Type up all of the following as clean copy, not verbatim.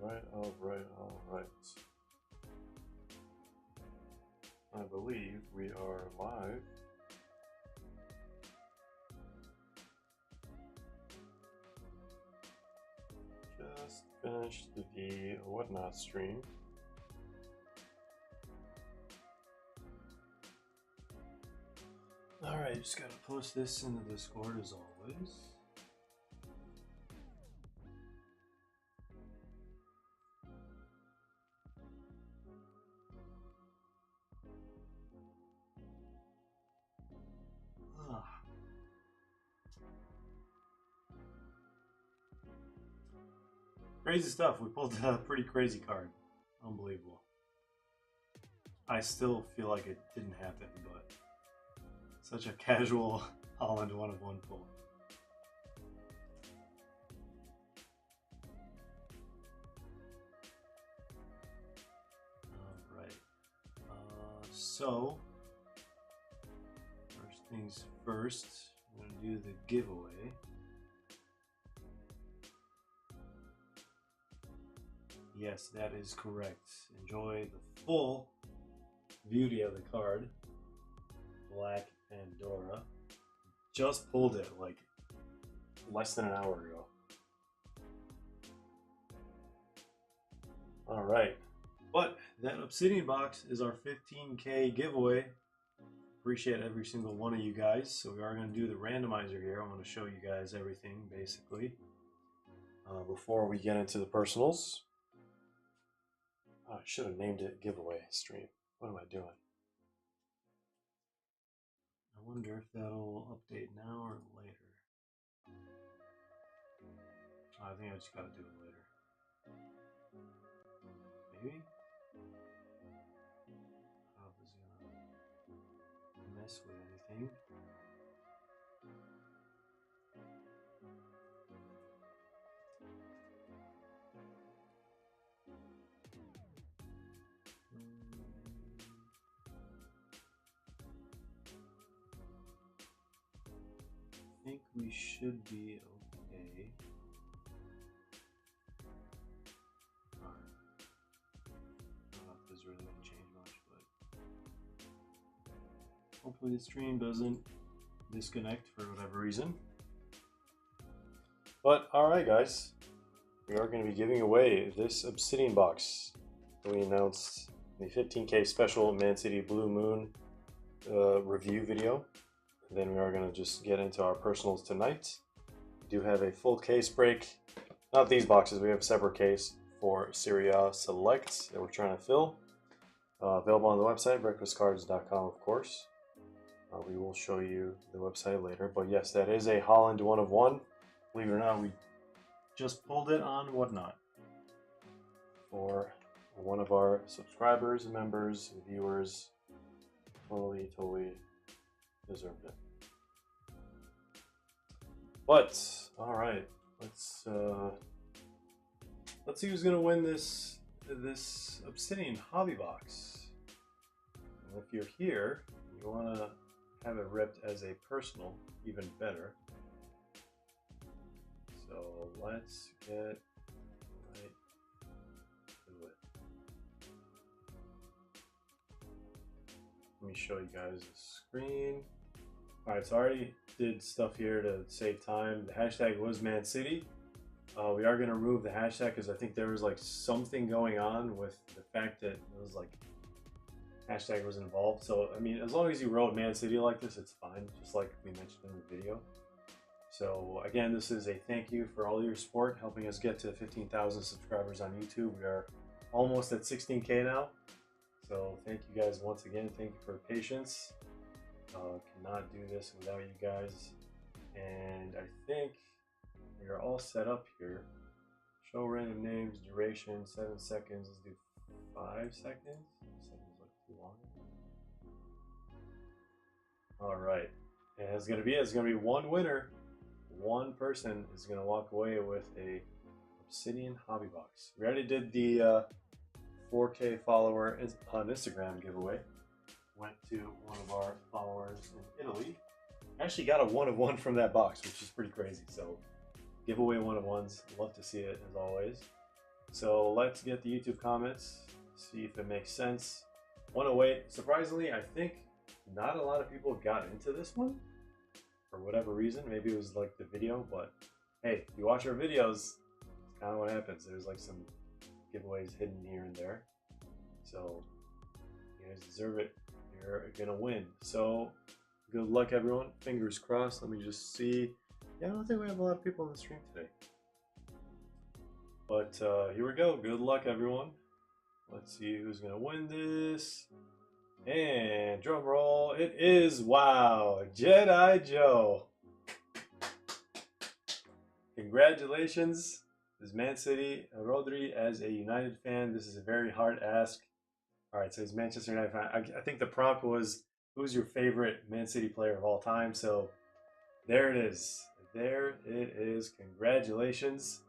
right. All right. I believe we are live. Just finished the whatnot stream. All right, just gotta post this in the Discord as always. Crazy stuff. We pulled a pretty crazy card. Unbelievable. I still feel like it didn't happen, but such a casual Holland 1 of 1 pull. Alright. So, first things first, I'm going to do the giveaway. Yes, that is correct. Enjoy the full beauty of the card. Black Pandora. Just pulled it like less than an hour ago. All right. But that Obsidian box is our 15K giveaway. Appreciate every single one of you guys. So we are going to do the randomizer here. I want to show you guys everything basically before we get into the personals. I should have named it giveaway stream. What am I doing? I wonder if that'll update now or later. I think I just gotta do it later. Maybe? I don't know if it's gonna mess with anything. I think we should be okay. Alright. I don't know if this is really going to change much, but hopefully the stream doesn't disconnect for whatever reason. But alright guys, we are going to be giving away this Obsidian box that we announced the 15K special Man City Blue Moon review video. Then we are going to just get into our personals tonight. We do have a full case break. Not these boxes, we have a separate case for Serie A Select that we're trying to fill. Available on the website, breakfastcards.com, of course. We will show you the website later. But yes, that is a Holland 1 of 1. Believe it or not, we just pulled it on Whatnot for one of our subscribers, members, viewers. Totally deserved it. But all right, let's see who's gonna win this Obsidian hobby box. And if you're here, you want to have it ripped as a personal, even better. So let's get right to it. Let me show you guys the screen. Alright, so I already did stuff here to save time. The hashtag was Man City. We are going to remove the hashtag because I think there was like something going on with the fact that it was like hashtag was involved. So I mean, as long as you wrote Man City like this, it's fine, just like we mentioned in the video. So again, this is a thank you for all your support, helping us get to 15,000 subscribers on YouTube. We are almost at 16K now. So thank you guys once again. Thank you for your patience. Cannot do this without you guys. And I think we are all set up here. Show random names, duration, 7 seconds. Let's do 5 seconds. 7 is like too long. All right. And it's gonna be one winner. One person is gonna walk away with a Obsidian hobby box. We already did the 4K follower on Instagram giveaway. Went to one of our followers in Italy. Actually got a 1 of 1 from that box, which is pretty crazy. So giveaway one-of-ones. Love to see it as always. So let's get the YouTube comments, see if it makes sense. 108. Surprisingly, I think not a lot of people got into this one for whatever reason. Maybe it was like the video, but hey, if you watch our videos, it's kind of what happens. There's like some giveaways hidden here and there. So you guys deserve it. You're gonna win. So good luck, everyone. Fingers crossed. Let me just see. Yeah, I don't think we have a lot of people on the stream today. But here we go. Good luck, everyone. Let's see who's gonna win this. And drum roll, it is, wow, Jedi Joe. Congratulations. This is Man City. Rodri, as a United fan, this is a very hard ask. All right, so he's Manchester United fan. I think the prompt was, who's your favorite Man City player of all time? So there it is. There it is. Congratulations.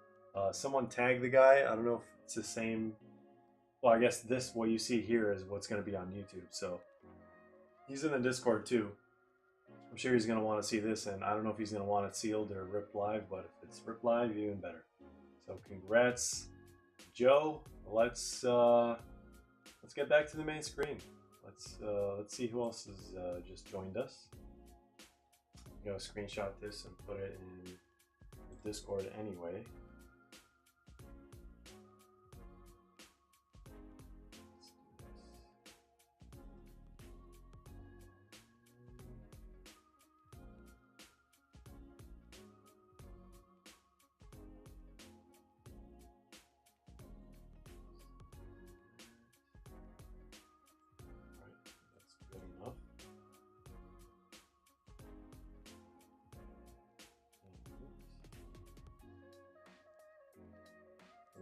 Someone tagged the guy. I don't know if it's the same. Well, I guess this, what you see here, is what's going to be on YouTube. So he's in the Discord too. I'm sure he's going to want to see this, and I don't know if he's going to want it sealed or ripped live, but if it's ripped live, even better. So congrats, Joe. Let's get back to the main screen. Let's see who else has just joined us. I'm going to screenshot this and put it in the Discord anyway.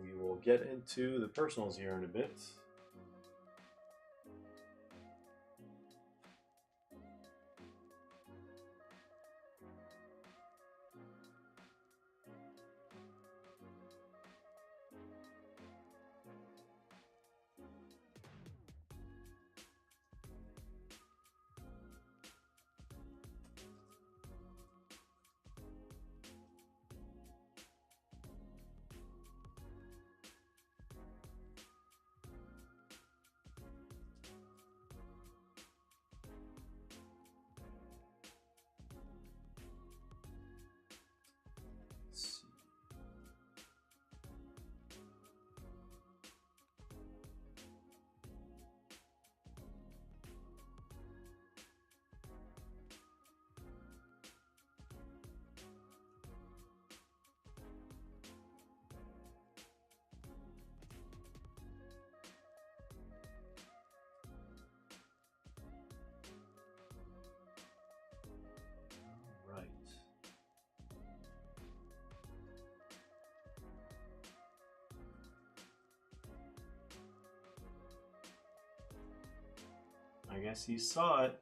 We will get into the personals here in a bit. I guess he saw it.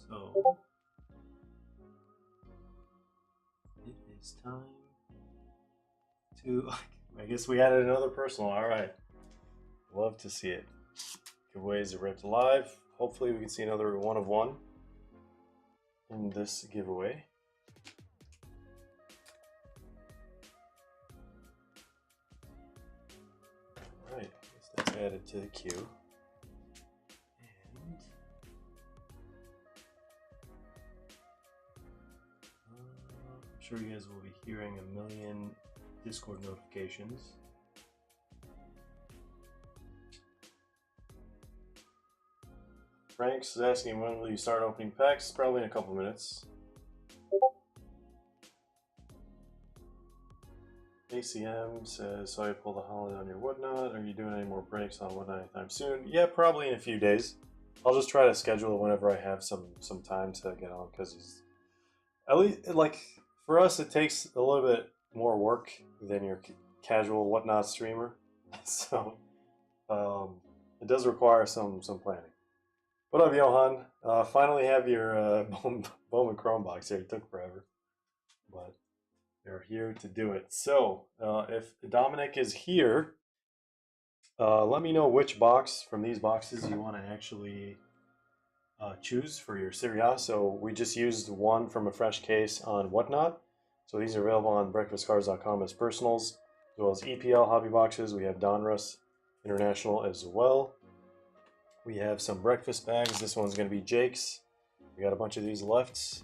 So it is time to, I guess we added another personal. All right. Love to see it. Giveaways are ripped live. Hopefully we can see another one of one in this giveaway. All right, that's added to the queue. And I'm sure you guys will be hearing a million Discord notifications. Frank's is asking, when will you start opening packs? Probably in a couple minutes. ACM says, so I pull the Holland on your whatnot. Are you doing any more breaks on whatnot anytime soon? Yeah, probably in a few days. I'll just try to schedule it whenever I have some time to get on, because he's, at least, like, for us, it takes a little bit more work than your casual whatnot streamer. So it does require some planning. What up, Johan? Finally have your Bowman Chrome box here. It took forever, but they're here to do it. So if Dominic is here, let me know which box from these boxes you want to actually choose for your Serie A. So we just used one from a fresh case on Whatnot. So these are available on breakfastcards.com as personals, as well as EPL hobby boxes. We have Donruss International as well. We have some breakfast bags. This one's going to be Jake's. We got a bunch of these left.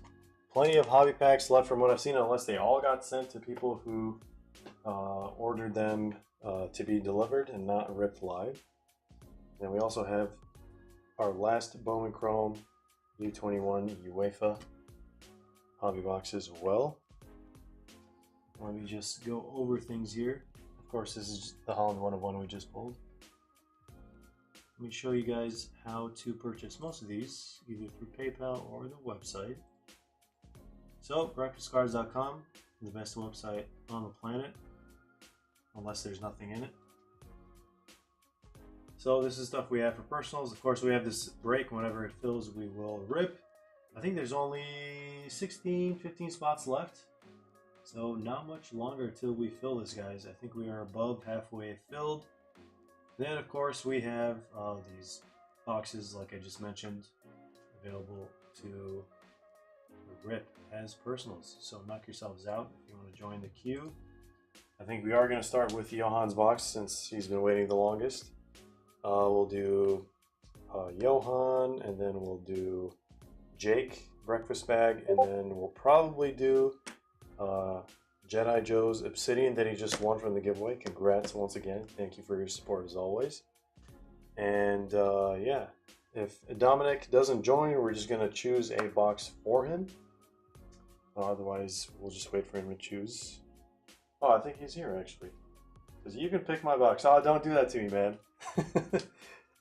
Plenty of hobby packs left from what I've seen, unless they all got sent to people who ordered them to be delivered and not ripped live. Then we also have our last Bowman Chrome U21 UEFA hobby box as well. Let me just go over things here. Of course, this is the Holland 101 we just pulled. Let me show you guys how to purchase most of these, either through PayPal or the website. So, breakfastcards.com is the best website on the planet, unless there's nothing in it. So this is stuff we have for personals. Of course, we have this break. Whenever it fills, we will rip. I think there's only 16, 15 spots left. So not much longer till we fill this, guys. I think we are above halfway filled. Then, of course, we have these boxes, like I just mentioned, available to rip as personals. So knock yourselves out if you want to join the queue. I think we are going to start with Johan's box since he's been waiting the longest. We'll do Johan, and then we'll do Jake breakfast bag, and then we'll probably do Jedi Joe's Obsidian that he just won from the giveaway. Congrats once again. Thank you for your support as always. And yeah, if Dominic doesn't join, we're just going to choose a box for him. Otherwise, we'll just wait for him to choose. Oh, I think he's here actually. Because you can pick my box. Oh, don't do that to me, man.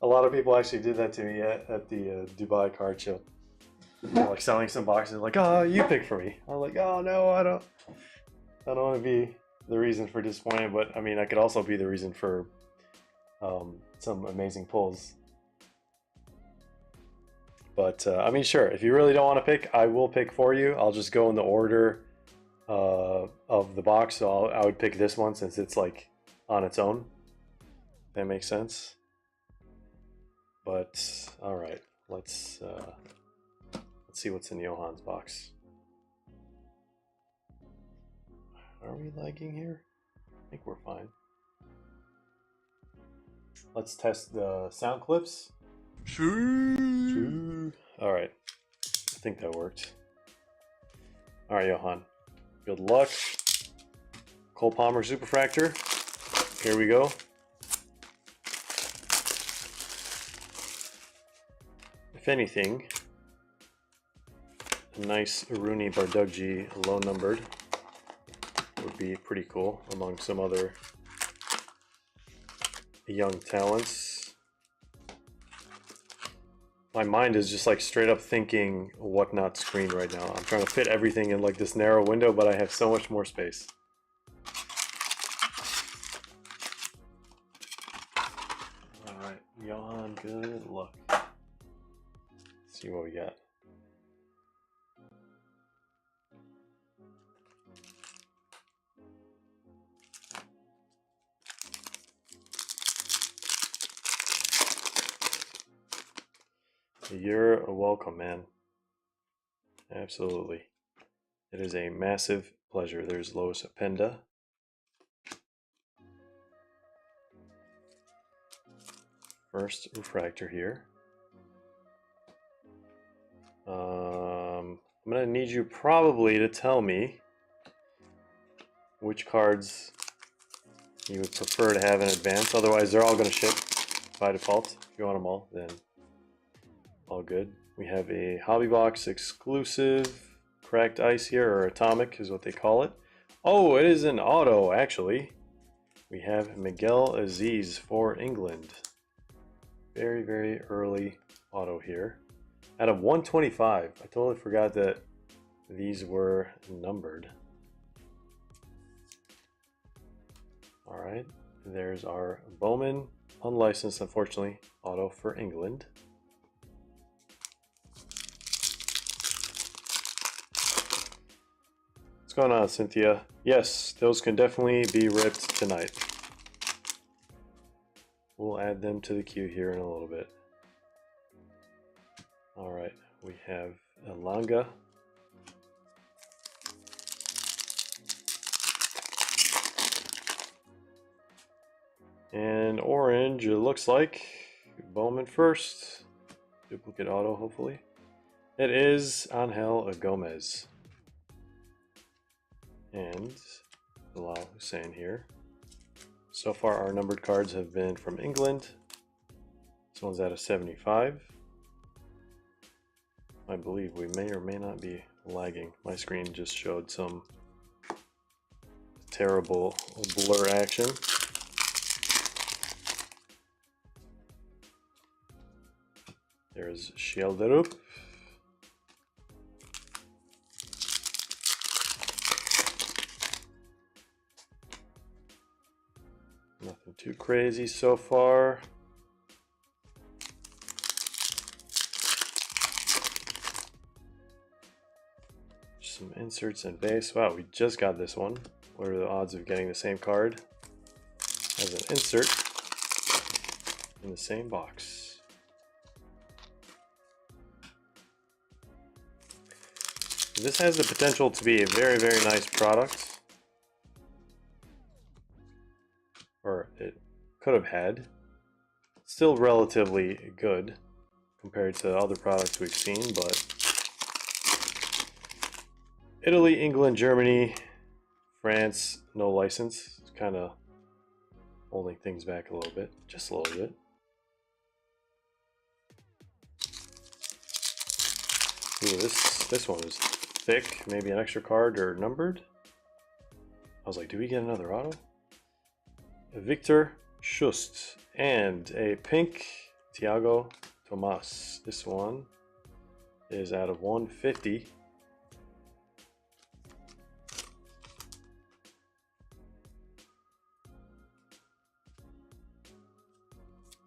A lot of people actually did that to me at the Dubai card show. Like selling some boxes, like, oh, you pick for me. I'm like, oh no, I don't want to be the reason for disappointment, but I mean, I could also be the reason for some amazing pulls. But I mean, sure, if you really don't want to pick, I will pick for you. I'll just go in the order of the box. So I would pick this one since it's like on its own. That makes sense. But all right, let's see what's in Johan's box. Are we lagging here? I think we're fine. Let's test the sound clips. Sure. All right, I think that worked. All right, Johan, good luck. Cole Palmer Superfractor. Here we go. If anything, a nice Rooney Bardugji low numbered would be pretty cool among some other young talents. My mind is just like straight up thinking Whatnot screen right now. I'm trying to fit everything in like this narrow window, but I have so much more space. All right, Johan, good luck. Let's see what we got. You're welcome, man. Absolutely. It is a massive pleasure. There's Lois Appenda. First refractor here. I'm going to need you probably to tell me which cards you would prefer to have in advance. Otherwise, they're all going to ship by default. If you want them all, then all good. We have a hobby box exclusive cracked ice here, or atomic is what they call it. Oh, it is an auto actually. We have Miguel Aziz for England. Very, very early auto here. Out of 125. I totally forgot that these were numbered. All right, there's our Bowman, unlicensed unfortunately, auto for England. What's going on, Cynthia? Yes, those can definitely be ripped tonight. We'll add them to the queue here in a little bit. All right, we have Elanga. And orange, it looks like Bowman first. Duplicate auto, hopefully. It is Angel Gomez. And Bilal Hussein here. So far, our numbered cards have been from England. This one's out of 75. I believe we may or may not be lagging. My screen just showed some terrible blur action. There's Shelderup. Nothing too crazy so far. Some inserts and base. Wow, we just got this one. What are the odds of getting the same card as an insert in the same box? This has the potential to be a very, very nice product. Or it could have had. Still relatively good compared to other products we've seen, but Italy, England, Germany, France, no license. It's kind of holding things back a little bit, just a little bit. Ooh, this one is thick, maybe an extra card or numbered. I was like, do we get another auto? Victor Schust and a pink Thiago Tomas. This one is out of 150.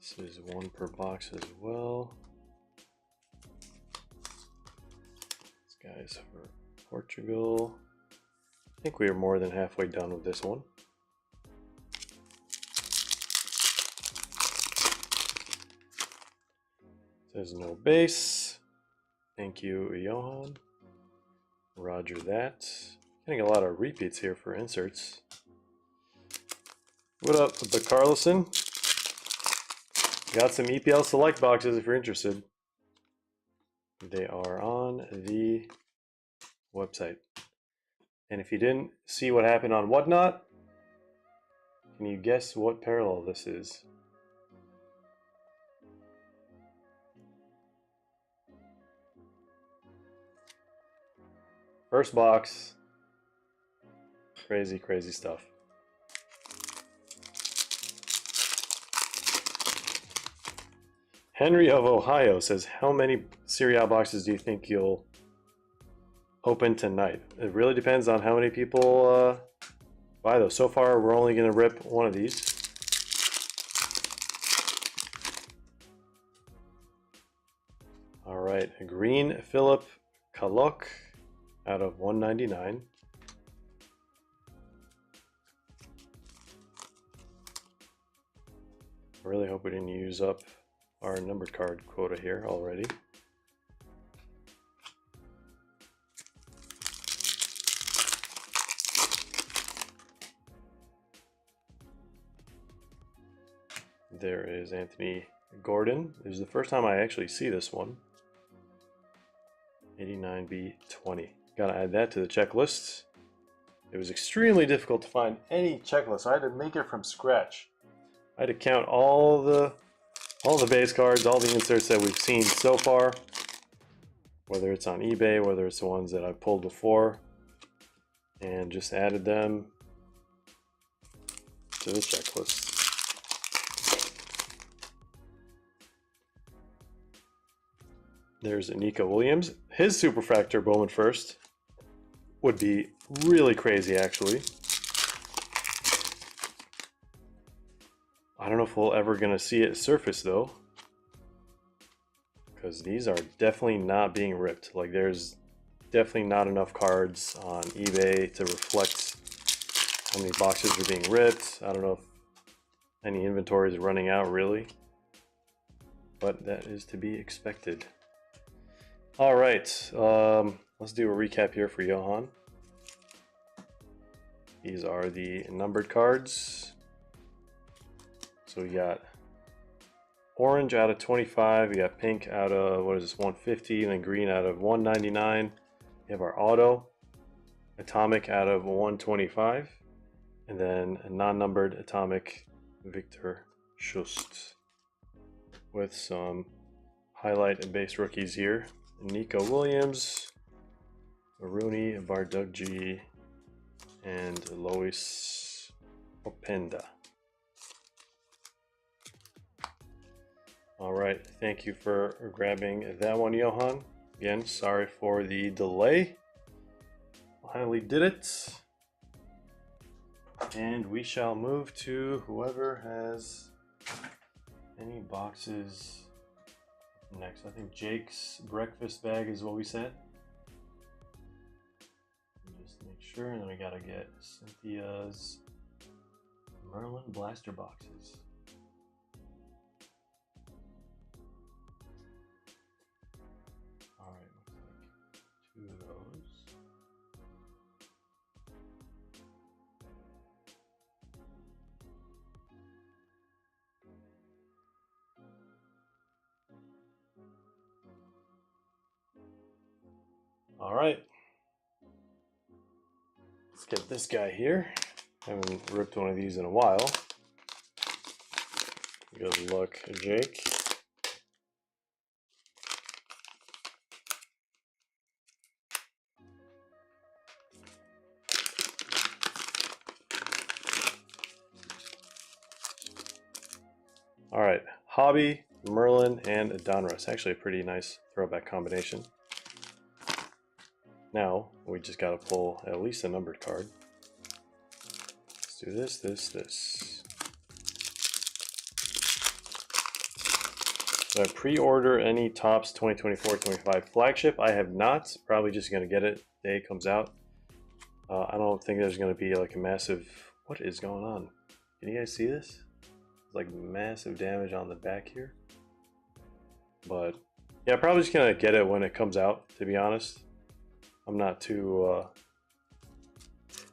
This is one per box as well. This guy's for Portugal. I think we are more than halfway done with this one. There's no base. Thank you, Johan. Roger that. Getting a lot of repeats here for inserts. What up, the Carlson? Got some EPL select boxes if you're interested. They are on the website. And if you didn't see what happened on Whatnot, can you guess what parallel this is? First box. Crazy, crazy stuff. Henry of Ohio says, how many Serie A boxes do you think you'll open tonight? It really depends on how many people buy those. So far, we're only going to rip one of these. All right, green Philip Kalok out of 199. I really hope we didn't use up our numbered card quota here already. There is Anthony Gordon. This is the first time I actually see this one. 89B20. Gotta add that to the checklist. It was extremely difficult to find any checklist. I had to make it from scratch. I had to count all the base cards, all the inserts that we've seen so far, whether it's on eBay, whether it's the ones that I've pulled before, and just added them to the checklist. There's Nico Williams. His Superfractor Bowman first would be really crazy, actually. I don't know if we're ever going to see it surface, though, because these are definitely not being ripped. Like, there's definitely not enough cards on eBay to reflect how many boxes are being ripped. I don't know if any inventory is running out, really, but that is to be expected. All right, let's do a recap here for Johan. These are the numbered cards. So we got orange out of 25, we got pink out of, what is this, 150, and then green out of 199. We have our auto, atomic out of 125, and then a non-numbered atomic Victor Schust with some highlight and base rookies here. Nico Williams, Rooney, Bardugji, and Lois Openda. All right, thank you for grabbing that one, Johan. Again, sorry for the delay. Finally did it. And we shall move to whoever has any boxes next. I think Jake's breakfast bag is what we said. Just make sure, and then we gotta get Cynthia's Merlin blaster boxes. Alright, looks like 2 of those. All right, let's get this guy here. I haven't ripped one of these in a while. Good luck, Jake. All right, Hobby, Merlin, and Donruss. Actually a pretty nice throwback combination. Now, we just got to pull at least a numbered card. Let's do this. So I pre-order any Topps 2024-25 flagship. I have not. Probably just going to get it the day it comes out. I don't think there's going to be like a massive... What is going on? Can you guys see this? It's like massive damage on the back here. But yeah, probably just going to get it when it comes out, to be honest. I'm not too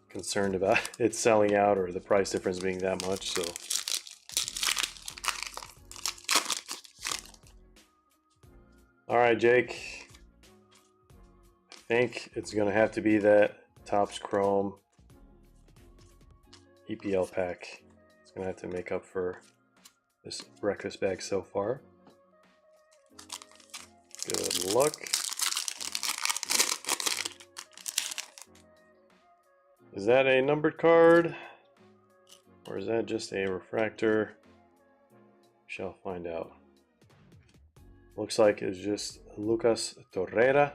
concerned about it selling out or the price difference being that much, so. All right, Jake. I think it's gonna have to be that Topps Chrome EPL pack. It's gonna have to make up for this breakfast bag so far. Good luck. Is that a numbered card? Or is that just a refractor? We shall find out. Looks like it's just Lucas Torreira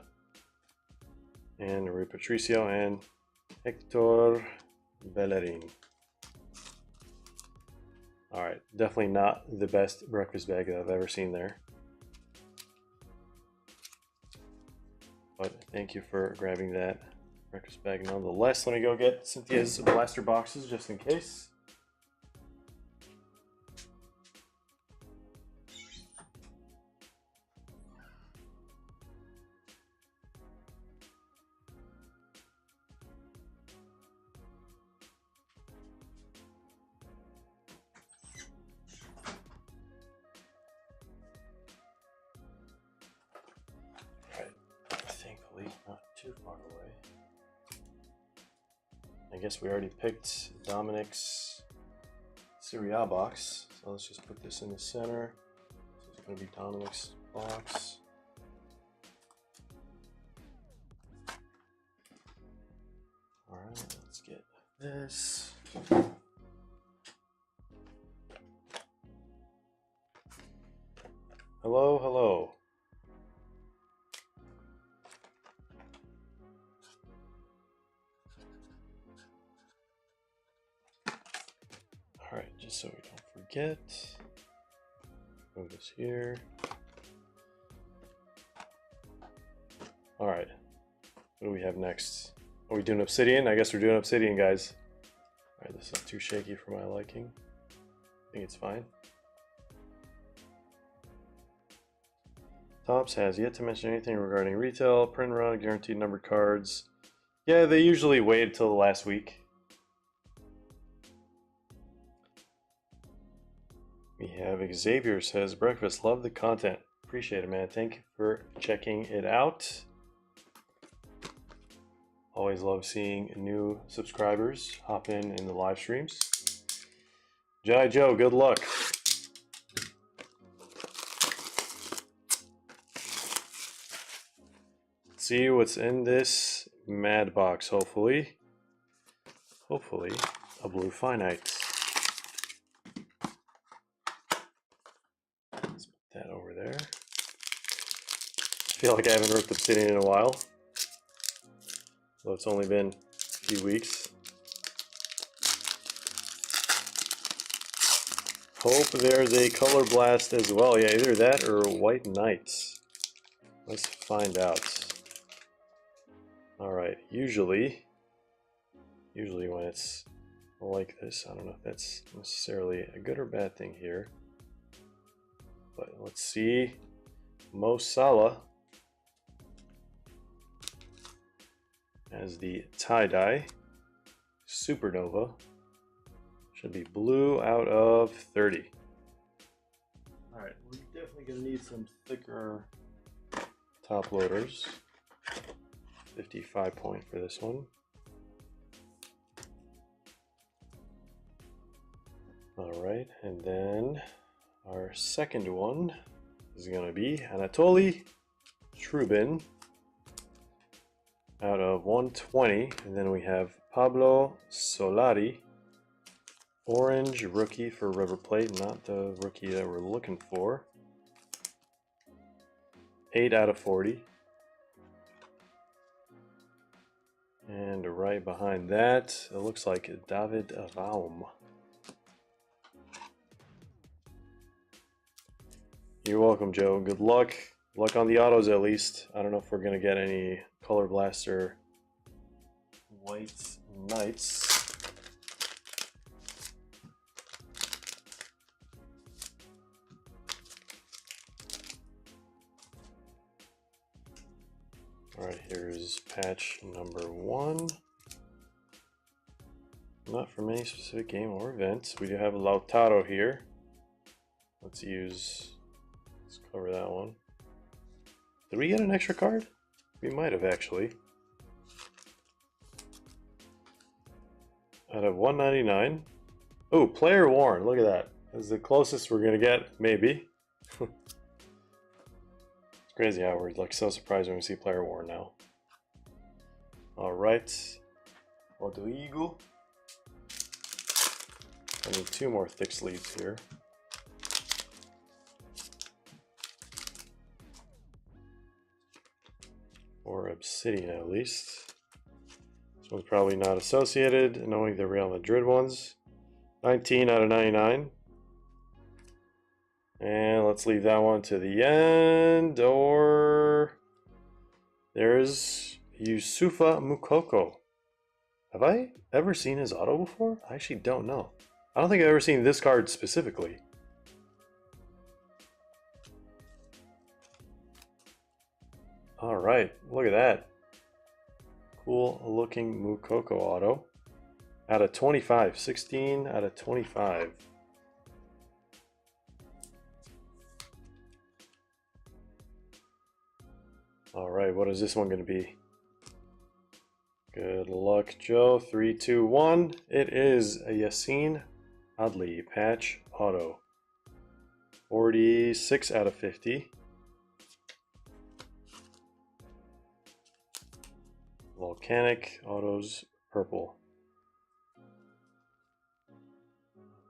and Rui Patricio and Hector Bellerin. Alright, definitely not the best breakfast bag that I've ever seen there. But thank you for grabbing that breakfast bag nonetheless. Let me go get Cynthia's blaster boxes just in case. Alright, thankfully not too far away. I guess we already picked Dominic's Serie A box, so let's just put this in the center. So it's going to be Dominic's box. Alright, let's get this. Hello, hello. Alright, just so we don't forget, move this here. Alright, what do we have next? Are we doing Obsidian? I guess we're doing Obsidian, guys. Alright, this is too shaky for my liking. I think it's fine. Tops has yet to mention anything regarding retail, print run, guaranteed numbered cards. Yeah, they usually wait until the last week. We have Xavier says, breakfast, love the content. Appreciate it, man. Thank you for checking it out. Always love seeing new subscribers hop in the live streams. Jai Joe, good luck. Let's see what's in this mad box, hopefully. Hopefully, a blue finite. Let's put that over there. I feel like I haven't ripped Obsidian in a while. Well, it's only been a few weeks. Hope there's a color blast as well. Yeah, either that or White Knights. Let's find out. Alright, usually when it's like this, I don't know if that's necessarily a good or bad thing here. But let's see. Mo Salah as the tie-dye Supernova. Should be blue out of 30. Alright, we're definitely going to need some thicker top loaders. 55 point for this one. Alright, and then our second one is going to be Anatoly Trubin out of 120. And then we have Pablo Solari. Orange rookie for River Plate, not the rookie that we're looking for. 8 out of 40. And right behind that, it looks like David Raum. You're welcome, Joe. Good luck. Luck on the autos at least. I don't know if we're going to get any Color Blaster White Knights. Alright, here's patch number 1. Not from any specific game or event. We do have a Lautaro here. Let's cover that one. Did we get an extra card? We might have actually. Out of 199. Oh, player worn. Look at that. That's the closest we're gonna get, maybe. Crazy how we're like so surprised when we see player war now. Alright. Rodrigo. I need 2 more thick sleeves here. Or Obsidian at least. This one's probably not associated, knowing the Real Madrid ones. 19 out of 99. And let's leave that one to the end, or there's Yusufa Mukoko. Have I ever seen his auto before? I actually don't know. I don't think I've ever seen this card specifically. Alright, look at that. Cool looking Mukoko auto. Out of 25, 16 out of 25. Alright, what is this one going to be? Good luck, Joe. 3, 2, 1. It is a Yassine Adli patch auto. 46 out of 50. Volcanic autos purple.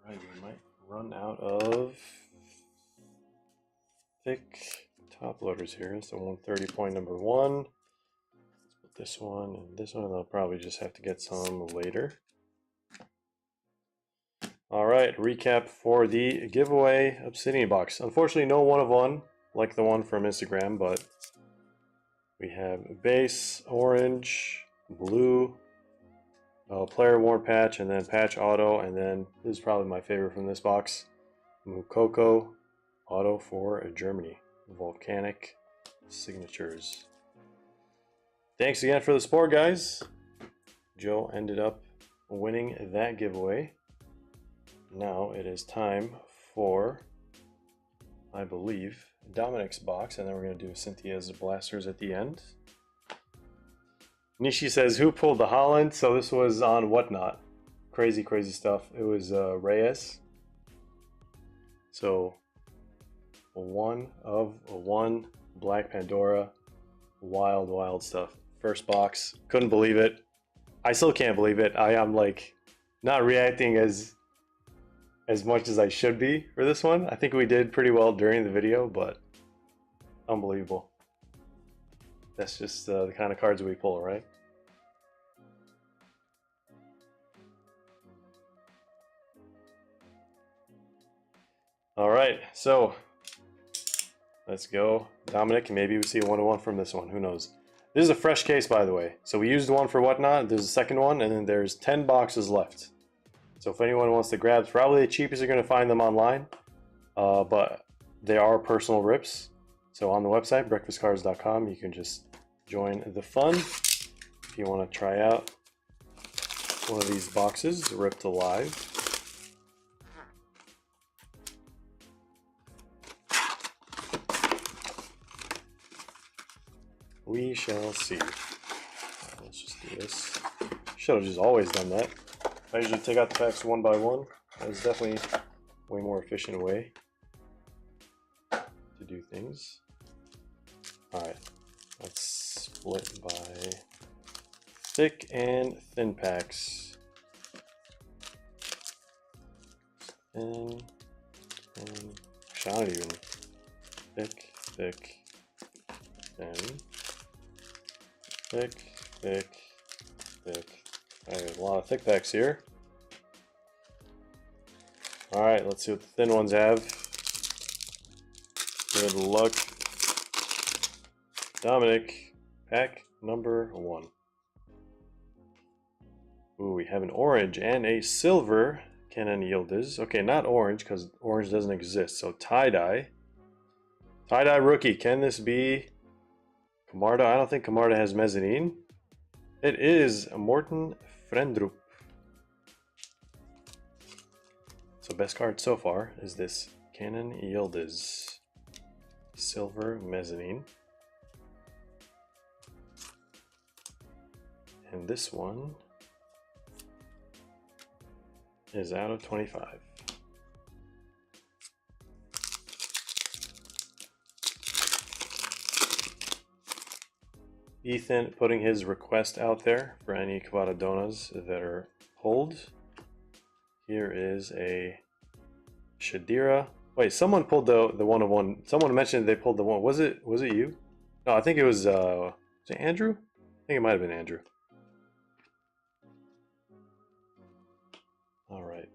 Alright, we might run out of thick top loaders here. So 130 point number 1. Let's put this one and this one. I'll probably just have to get some later. Alright, recap for the giveaway Obsidian box. Unfortunately, no 1 of 1 like the one from Instagram, but we have base, orange, blue, player worn patch, and then patch auto, and then this is probably my favorite from this box, Mukoko auto for Germany. Volcanic signatures. Thanks again for the support, guys. Joe ended up winning that giveaway. Now it is time for, I believe, Dominic's box, and then we're going to do Cynthia's blasters at the end. Nishi says, who pulled the Holland? So this was on Whatnot. Crazy, crazy stuff. It was Reyes. So, a 1 of a 1, Black Pandora. Wild, wild stuff. First box. Couldn't believe it. I still can't believe it. I am like not reacting as much as I should be for this one. I think we did pretty well during the video, but unbelievable. That's just the kind of cards we pull, right? All right, so let's go. Dominic, maybe we see a 1-1 from this one. Who knows? This is a fresh case, by the way. So we used one for Whatnot. There's a second one, and then there's 10 boxes left. So if anyone wants to grab, probably the cheapest you're going to find them online. But they are personal rips. So on the website, breakfastcards.com, you can just join the fun if you want to try out one of these boxes ripped alive. We shall see. Let's just do this. Should have just always done that. I usually take out the packs one by one. That is definitely a way more efficient way to do things. Alright, let's split by thick and thin packs. Thin, thin. Actually, I don't even. Thick, thick, thin. Thick, thick, thick. Alright, a lot of thick packs here. Alright, let's see what the thin ones have. Good luck. Dominic, pack number 1. Ooh, we have an orange and a silver Canon Yildiz. Okay, not orange, because orange doesn't exist. So tie-dye. Tie-dye rookie. Can this be Camarda? I don't think Camarda has mezzanine. It is Morten Frendrup. So best card so far is this Canon Yildiz silver mezzanine. And this one is out of 25. Ethan putting his request out there for any Kvaradonas that are pulled. Here is a Shadira. Wait, someone pulled the 1-of-1. Someone mentioned they pulled the one. Was it you? No, I think it was it Andrew? I think it might have been Andrew. All right.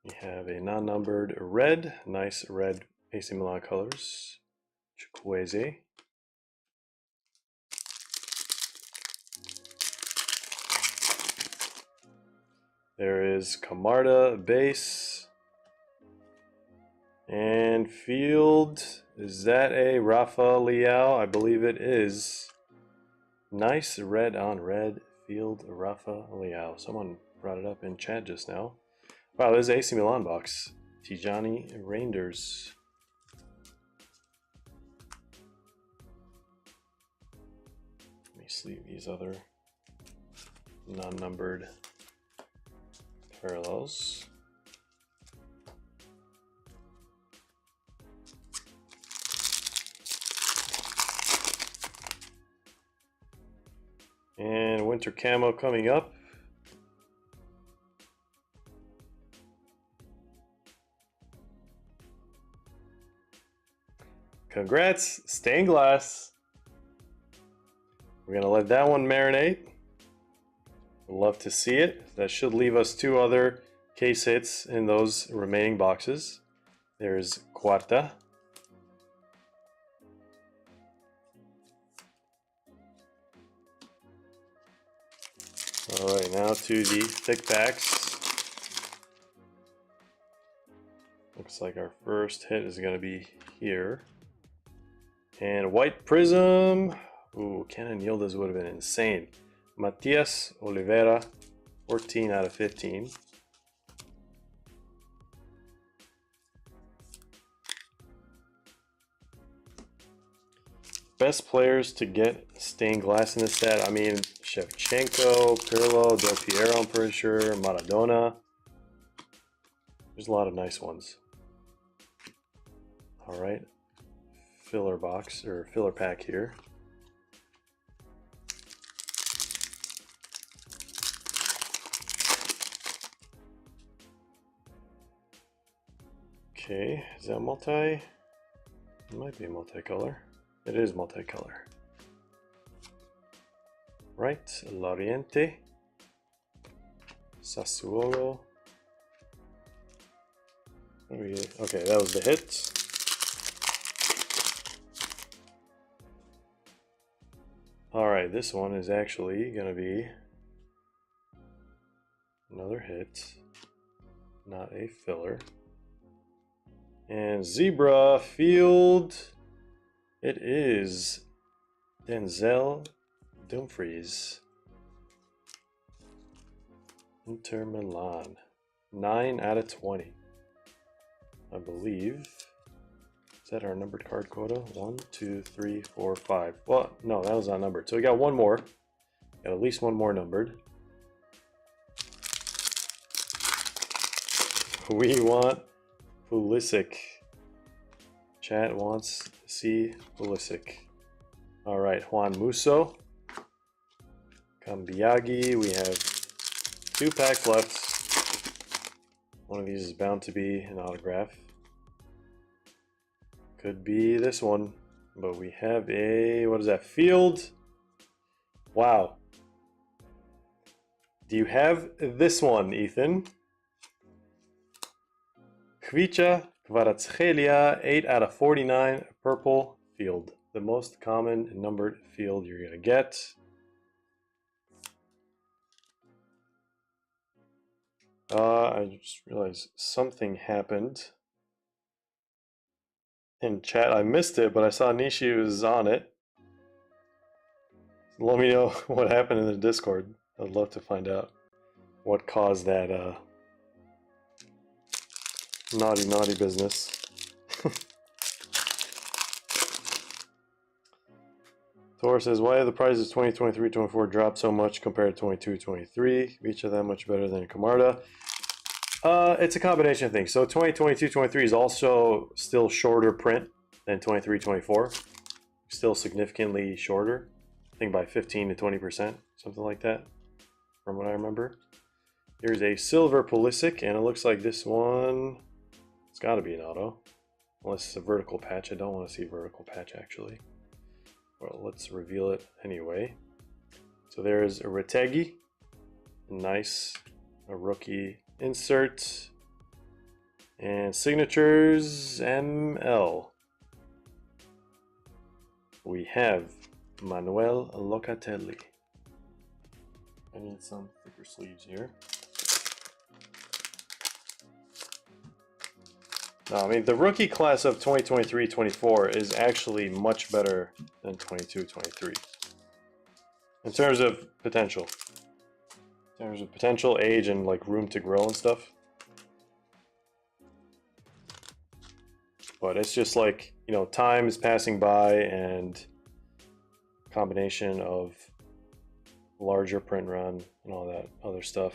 We have a non-numbered red, nice red AC Milan colors, Exquisite. There is Camarda base and field. Is that a Rafa Leao? I believe it is. Nice red on red field Rafa Leao. Someone brought it up in chat just now. Wow, there's an AC Milan box. Tijani Reinders. Let me sleeve these other non-numbered parallels. And winter camo coming up. Congrats, stained glass. We're gonna let that one marinate. Love to see it. That should leave us 2 other case hits in those remaining boxes. There's Quarta. All right, now to the thick packs. Looks like our first hit is going to be here. And white prism. Ooh, Canon Yildiz would have been insane. Matias Oliveira, 14 out of 15. Best players to get stained glass in this set. I mean, Shevchenko, Pirlo, Del Piero, I'm pretty sure, Maradona. There's a lot of nice ones. All right, filler box or filler pack here. Okay, is that multi? It might be multicolor. It is multicolor. Right, Loriente, Sassuolo. Okay, that was the hit. Alright, this one is actually going to be another hit, not a filler. And Zebra Field, it is Denzel Dumfries. Inter Milan, 9 out of 20. I believe. Is that our numbered card quota? 1, 2, 3, 4, 5. Well, no, that was not numbered. So we got one more. Got at least one more numbered. We want Pulisic. Chat wants to see Pulisic. All right, Juan Musso. Cambiagi. We have 2 packs left. One of these is bound to be an autograph. Could be this one, but we have a, what is that, Field? Wow. Do you have this one, Ethan? Kvicha Kvaratskhelia, 8 out of 49, purple Field. The most common numbered Field you're gonna get. I just realized something happened in chat. I missed it, but I saw Nishi was on it. Let me know what happened in the Discord. I'd love to find out what caused that naughty business. Thor says, why have the prices 2023-24 dropped so much compared to 22-23? Each of them much better than Camarda. It's a combination of things. So 2022-23 is also still shorter print than 23-24. Still significantly shorter. I think by 15 to 20%, something like that, from what I remember. Here's a silver Pulisic, and it looks like this one, it's got to be an auto. Unless it's a vertical patch. I don't want to see a vertical patch, actually. Well, let's reveal it anyway. So there's a Retegi. Nice. A rookie insert. And signatures ML. We have Manuel Locatelli. I need some thicker sleeves here. No, I mean, the rookie class of 2023-24 is actually much better than 22-23 in terms of potential. In terms of potential, age, and like room to grow and stuff. But it's just like, you know, time is passing by and combination of larger print run and all that other stuff.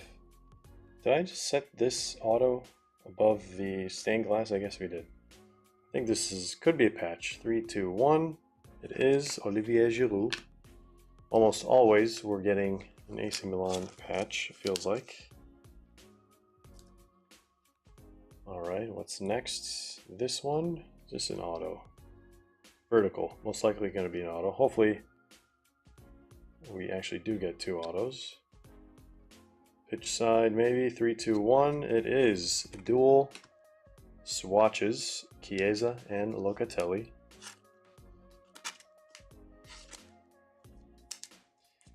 Did I just set this auto above the stained glass? I guess we did. I think this could be a patch. 3, 2, 1. It is Olivier Giroud. Almost always we're getting an AC Milan patch, it feels like. Alright, what's next? This one? Is this an auto? Vertical. Most likely going to be an auto. Hopefully we actually do get 2 autos. Pitch side maybe. 3, 2, 1. It is dual swatches. Chiesa and Locatelli.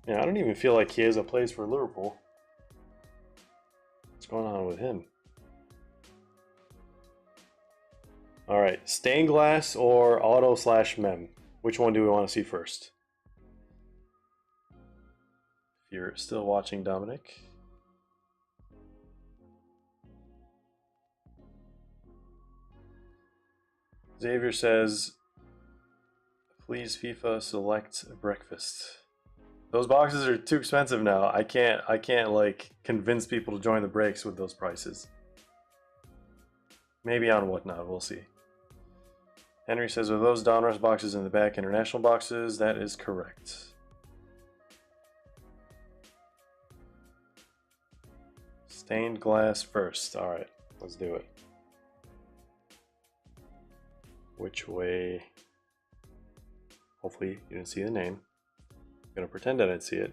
Yeah, I don't even feel like Chiesa plays for Liverpool. What's going on with him? All right, stained glass or auto / mem. Which one do we want to see first? If you're still watching, Dominic. Xavier says, please FIFA select breakfast. Those boxes are too expensive now. I can't like convince people to join the breaks with those prices. Maybe on Whatnot, we'll see. Henry says, are those Donruss boxes in the back international boxes? That is correct. Stained glass first. All right, let's do it. Which way? Hopefully you didn't see the name. I'm gonna pretend I didn't see it.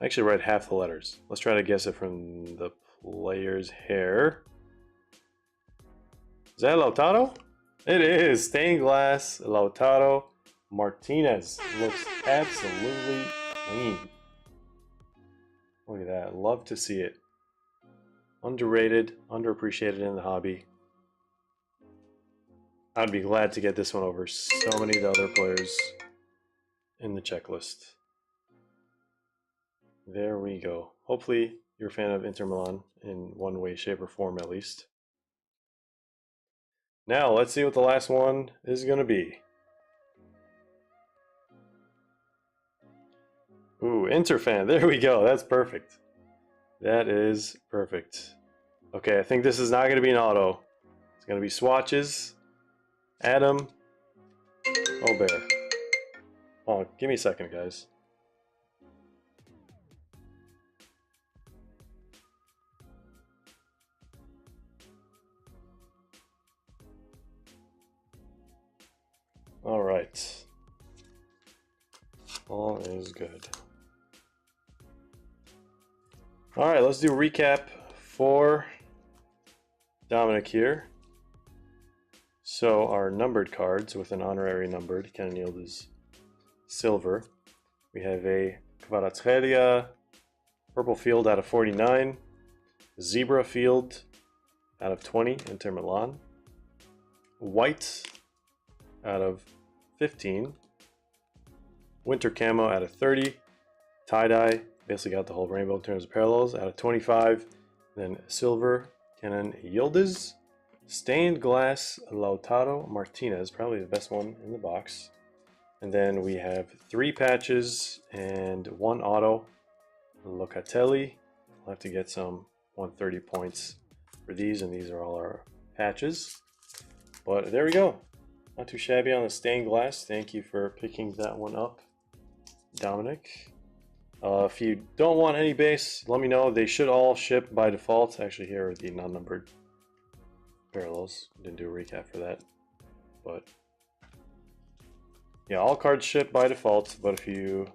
I actually read half the letters. Let's try to guess it from the player's hair. Is that Lautaro? It is. Stained glass Lautaro Martinez. Looks absolutely clean. Look at that. Love to see it. Underrated, underappreciated in the hobby. I'd be glad to get this one over so many of the other players in the checklist. There we go. Hopefully you're a fan of Inter Milan in one way, shape, or form at least. Now let's see what the last one is going to be. Ooh, Inter fan. There we go. That's perfect. That is perfect. Okay, I think this is not going to be an auto. It's going to be swatches. Adam Obear. Oh, give me a second, guys. All right. All is good. All right, let's do a recap for Dominic here. So our numbered cards with an honorary numbered Kenan Yıldız silver. We have a Kvaratskhelia purple field out of 49, zebra field out of 20, Inter Milan, white out of 15, winter camo out of 30, tie-dye, basically got the whole rainbow in terms of parallels, out of 25, then silver Kenan Yıldız, stained glass Lautaro Martinez, probably the best one in the box. And then we have 3 patches and 1 auto, Locatelli. We'll have to get some 130 points for these, and these are all our patches. But there we go. Not too shabby on the stained glass. Thank you for picking that one up, Dominic. If you don't want any base, let me know. They should all ship by default. Actually, here are the non-numbered parallels. Didn't do a recap for that, but yeah, all cards ship by default. But if you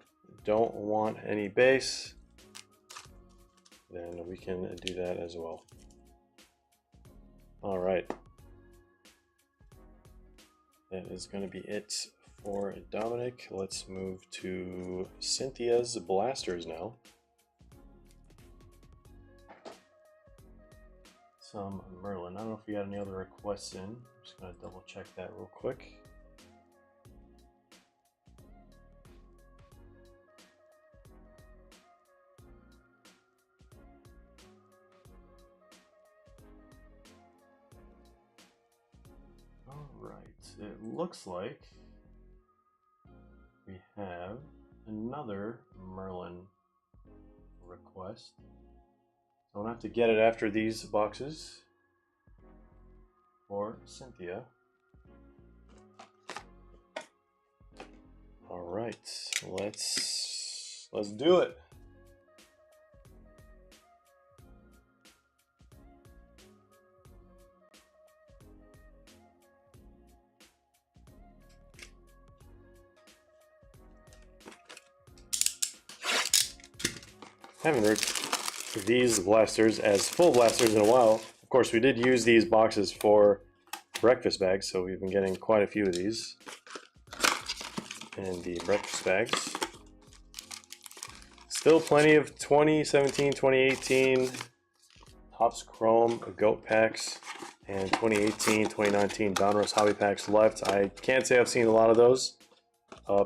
don't want any base, then we can do that as well. All right, that is going to be it for Dominic. Let's move to Cynthia's blasters now. Some Merlin. I don't know if we got any other requests in. I'm just going to double check that real quick. All right, it looks like we have another Merlin request. So I'm gonna have to get it after these boxes for Cynthia. All right, let's do it. Haven't heard these blasters as full blasters in a while. Of course, we did use these boxes for breakfast bags, so we've been getting quite a few of these in the breakfast bags. Still plenty of 2017, 2018 Topps Chrome GOAT packs and 2018, 2019 Donruss hobby packs left. I can't say I've seen a lot of those.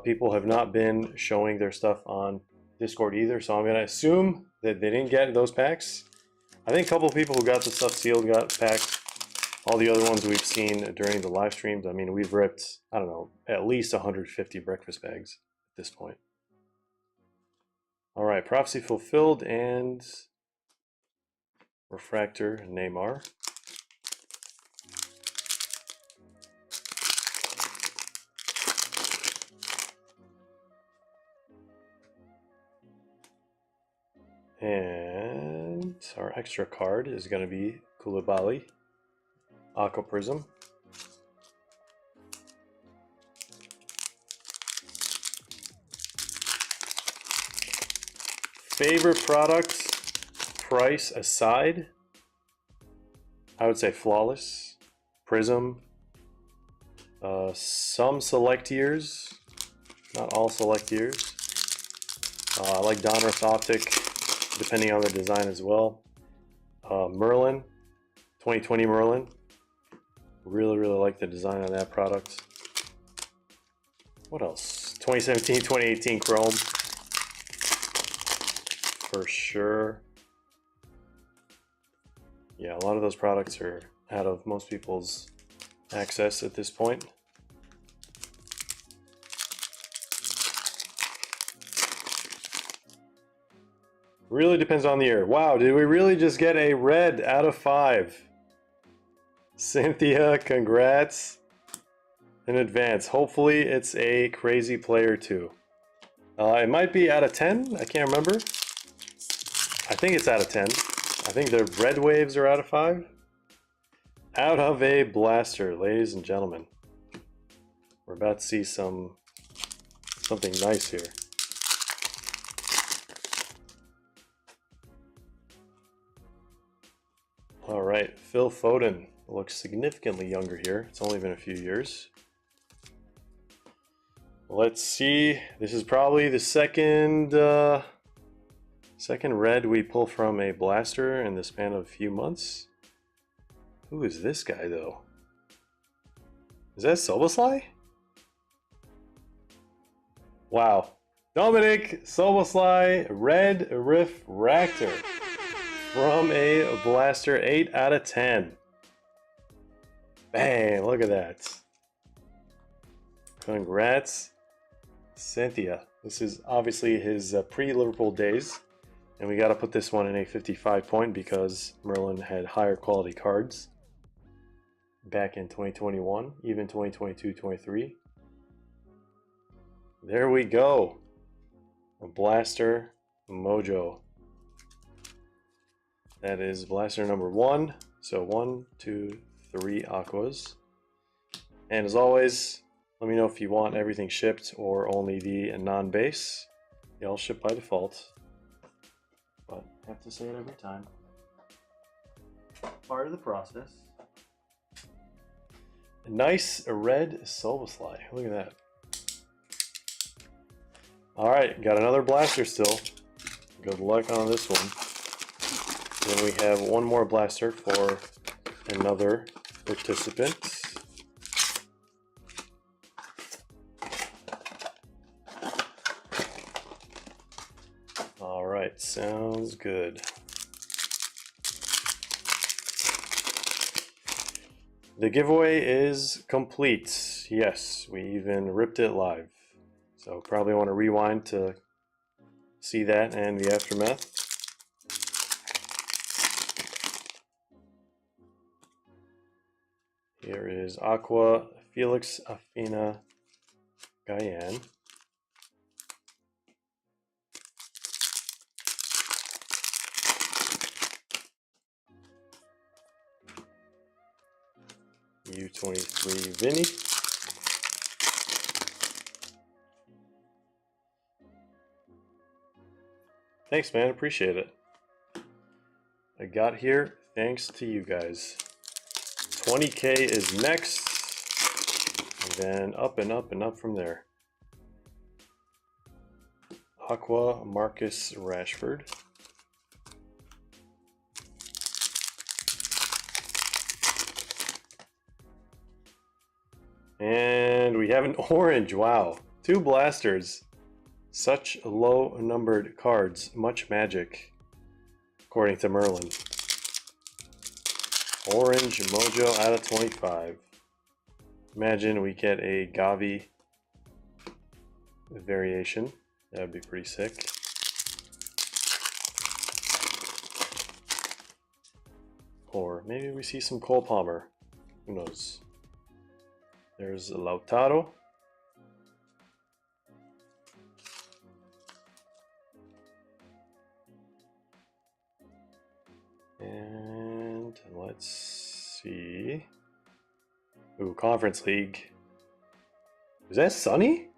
People have not been showing their stuff on Discord either, so I'm going to assume that they didn't get those packs. I think a couple of people who got the stuff sealed got packed. All the other ones we've seen during the live streams, I mean, we've ripped, I don't know, at least 150 breakfast bags at this point. All right, Prophecy Fulfilled and Refractor Neymar. And our extra card is going to be Koulibaly, Aqua Prism. Favorite products, price aside, I would say Flawless, Prism, some select years, not all select years. I like Donruss Optic, depending on the design as well. Merlin, 2020 Merlin. Really like the design on that product. What else? 2017, 2018 Chrome. For sure. Yeah, a lot of those products are out of most people's access at this point. Really depends on the year. Wow, did we really just get a red out of 5? Cynthia, congrats in advance. Hopefully it's a crazy player too. It might be out of 10. I can't remember. I think it's out of 10. I think the red waves are out of 5. Out of a blaster, ladies and gentlemen. We're about to see something nice here. All right, Phil Foden looks significantly younger here. It's only been a few years. Let's see. This is probably the second red we pull from a blaster in the span of a few months. Who is this guy though? Is that Soboslai? Wow. Dominic Soboslai, red refractor from a blaster, 8 out of 10. Bang, look at that. Congrats, Cynthia. This is obviously his pre-Liverpool days. And we got to put this one in a 55 point because Merlin had higher quality cards back in 2021, even 2022-23. There we go. A blaster mojo. That is blaster number 1. So 1, 2, 3 aquas. And as always, let me know if you want everything shipped or only the non-base. They all ship by default. But I have to say it every time. Part of the process. A nice red Soboslai. Look at that. Alright, got another blaster still. Good luck on this one. Then we have one more blaster for another participant. Alright, sounds good. The giveaway is complete. Yes, we even ripped it live. So probably want to rewind to see that and the aftermath. Here is Aqua Felix Afina Guyane. U23 Vinny. Thanks, man. Appreciate it. I got here thanks to you guys. 20K is next. And then up and up and up from there. Aqua Marcus Rashford. have an orange. Wow. 2 blasters. Such low numbered cards. Much magic. According to Merlin. Orange Mojo out of 25. Imagine we get a Gavi variation. That would be pretty sick. Or maybe we see some Cole Palmer. Who knows? There's Lautaro. And let's see. Ooh, Conference League. Is that Sunny?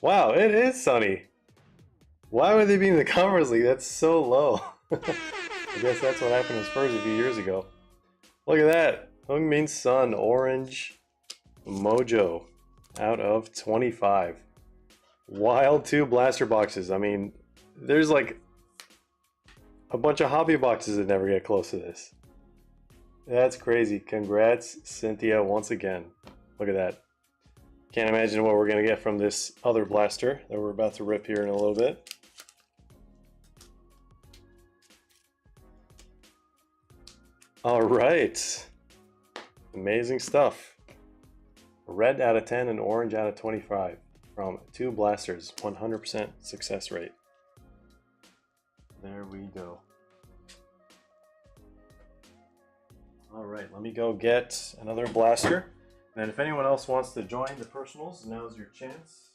Wow, it is Sunny. Why would they be in the Conference League? That's so low. I guess that's what happened to Spurs a few years ago. Look at that. Heung-min Son, orange Mojo out of 25. Wild 2 blaster boxes. I mean, there's like a bunch of hobby boxes that never get close to this. That's crazy. Congrats, Cynthia, once again. Look at that. Can't imagine what we're going to get from this other blaster that we're about to rip here in a little bit. All right. Amazing stuff. Red out of 10 and orange out of 25 from 2 blasters. 100% success rate. There we go. All right, let me go get another blaster. And if anyone else wants to join the personals, now's your chance.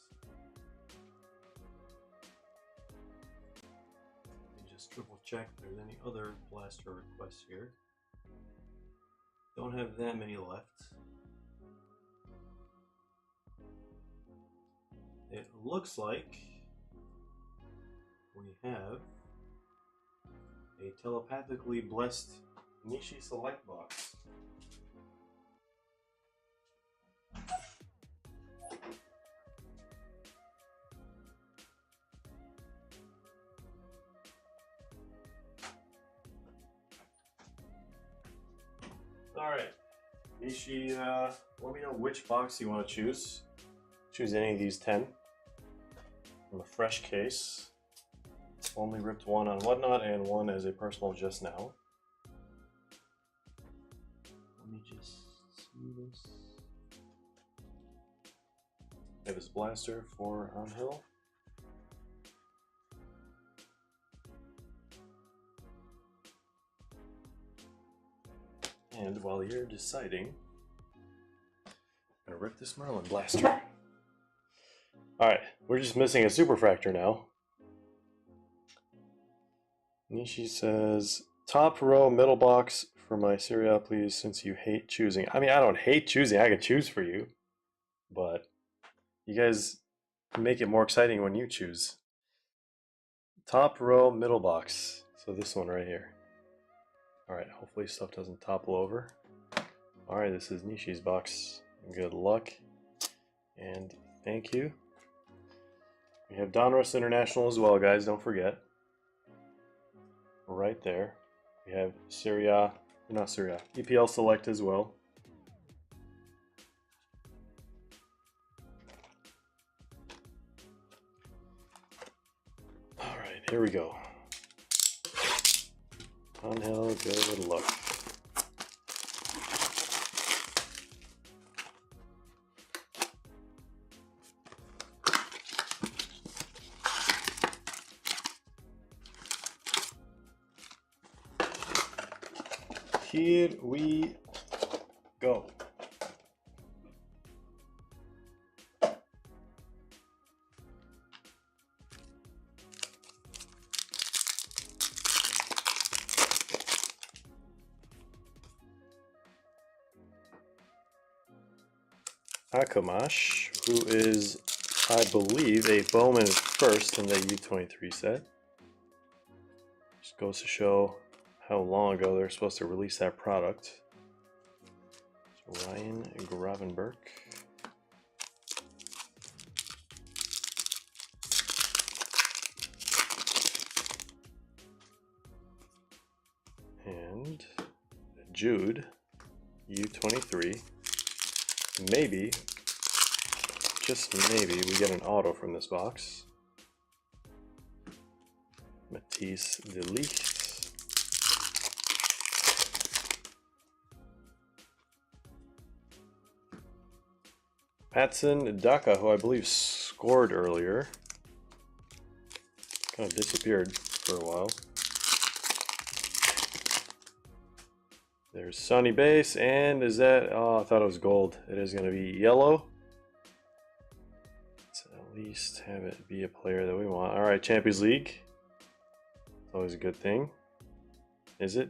Let me just triple check if there's any other blaster requests here. Don't have that many left. It looks like we have a telepathically blessed Nishi Select box. Alright, Nishi, let me know which box you want to choose. Choose any of these 10 from a fresh case. Only ripped one on Whatnot and one as a personal just now. Let me just see this. I have his blaster for Angel. And while you're deciding, I'm gonna rip this Merlin blaster. Alright, we're just missing a Superfractor now. Nishi says, top row middle box for my Serie A, please, since you hate choosing. I mean, I don't hate choosing, I can choose for you. But you guys make it more exciting when you choose. Top row middle box. So this one right here. Alright, hopefully stuff doesn't topple over. Alright, this is Nishi's box. Good luck. And thank you. We have Donruss International as well, guys, don't forget. Right there. We have Serie A, not Serie A, EPL Select as well. Alright, here we go. Angel, good luck. Here we go. Akamash, who is, I believe, a Bowman first in the U23 set. Just goes to show how long ago they're supposed to release that product. So Ryan Gravenberg. And Jude, U23. Maybe just maybe, we get an auto from this box. Matisse de Ligt. Patson Daka, who I believe scored earlier. Kind of disappeared for a while. There's Sonny Base, and is that, oh, I thought it was gold. It is going to be yellow. Let's at least have it be a player that we want. All right, Champions League. It's always a good thing. Is it?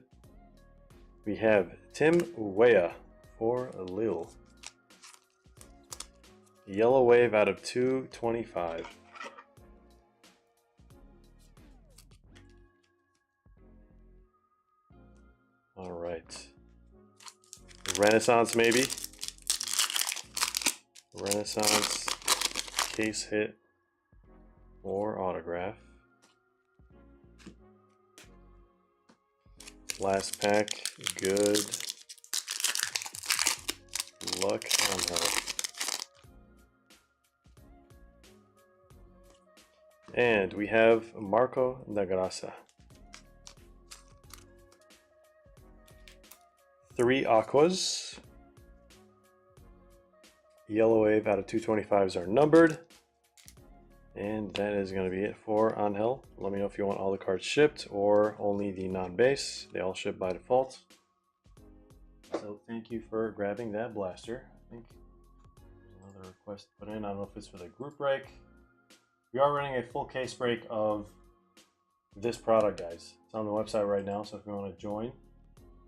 We have Tim Weah for Lille. Yellow wave out of 225. All right. Renaissance maybe. Renaissance case hit or autograph. Last pack. Good luck on health. And we have Marco da Graça. 3 aquas. Yellow wave out of 225s are numbered. And that is going to be it for Angel. Let me know if you want all the cards shipped or only the non-base. They all ship by default. So thank you for grabbing that blaster. I think there's another request to put in. I don't know if it's for the group break. We are running a full case break of this product, guys. It's on the website right now, so if you want to join,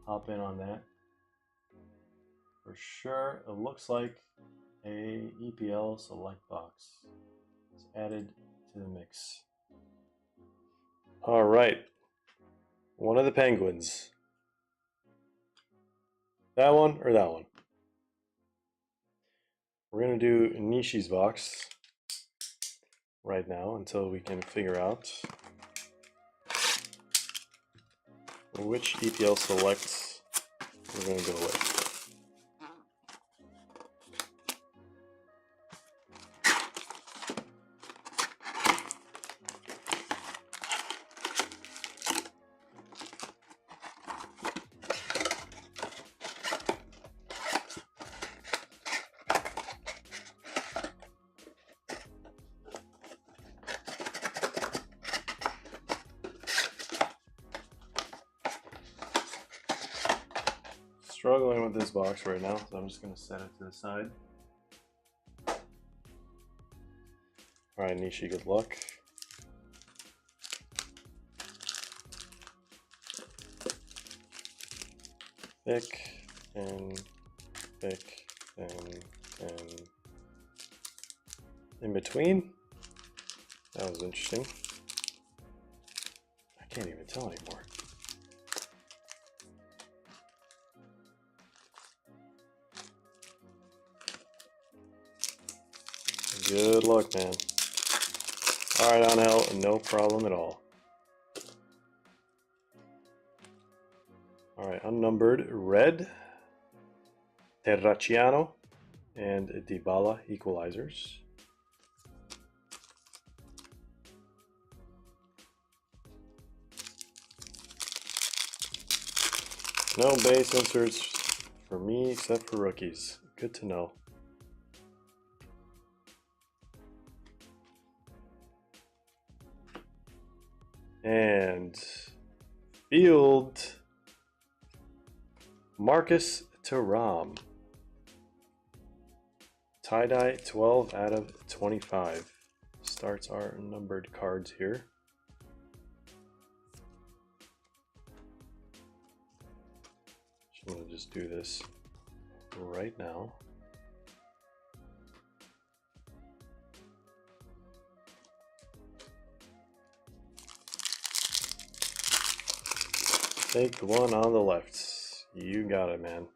hop in on that. For sure, it looks like a EPL select box is added to the mix. All right, one of the Penguins. That one or that one? We're gonna do Nishi's box right now until we can figure out which EPL selects we're going to go with. Struggling with this box right now, so I'm just going to set it to the side. Alright, Nishi, good luck. Thick, and thick, and in between. That was interesting. I can't even tell anymore. Good luck, man. Alright, Angel, no problem at all. Alright, unnumbered red, Terracciano, and Dybala equalizers. No base inserts for me except for rookies. Good to know. And field Marcus Thuram. Tie-dye 12 out of 25. Starts our numbered cards here. I'm going to just do this right now. Take the one on the left. You got it, man.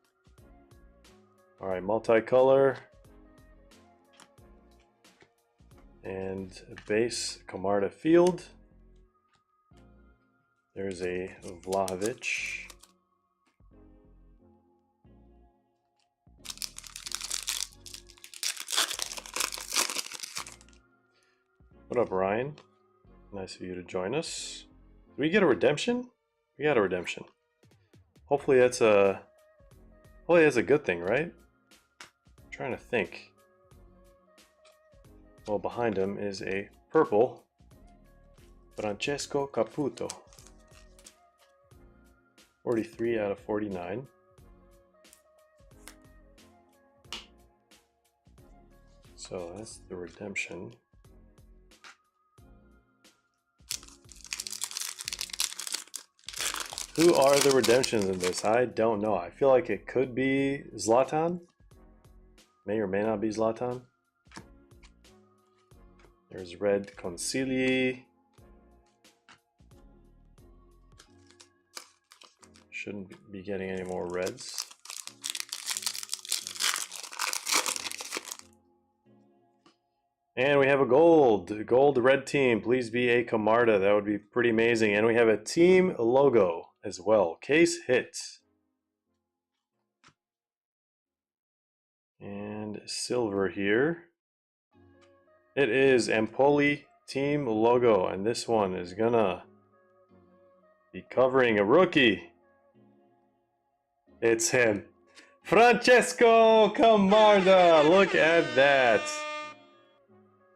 Alright, multicolor. And base Camarda Field. There's a Vlahovic. What up, Ryan? Nice of you to join us. Did we get a redemption? We got a redemption. Hopefully that's a good thing, right? I'm trying to think. Well, behind him is a purple Francesco Caputo. 43 out of 49. So that's the redemption. Who are the redemptions in this? I don't know. I feel like it could be Zlatan. May or may not be Zlatan. There's red Consigli. Shouldn't be getting any more reds. And we have a gold. Gold red team. Please be a Camarda. That would be pretty amazing. And we have a team logo as well. Case hit. And silver here. It is Empoli team logo. And this one is gonna be covering a rookie. It's him. Francesco Camarda. Look at that.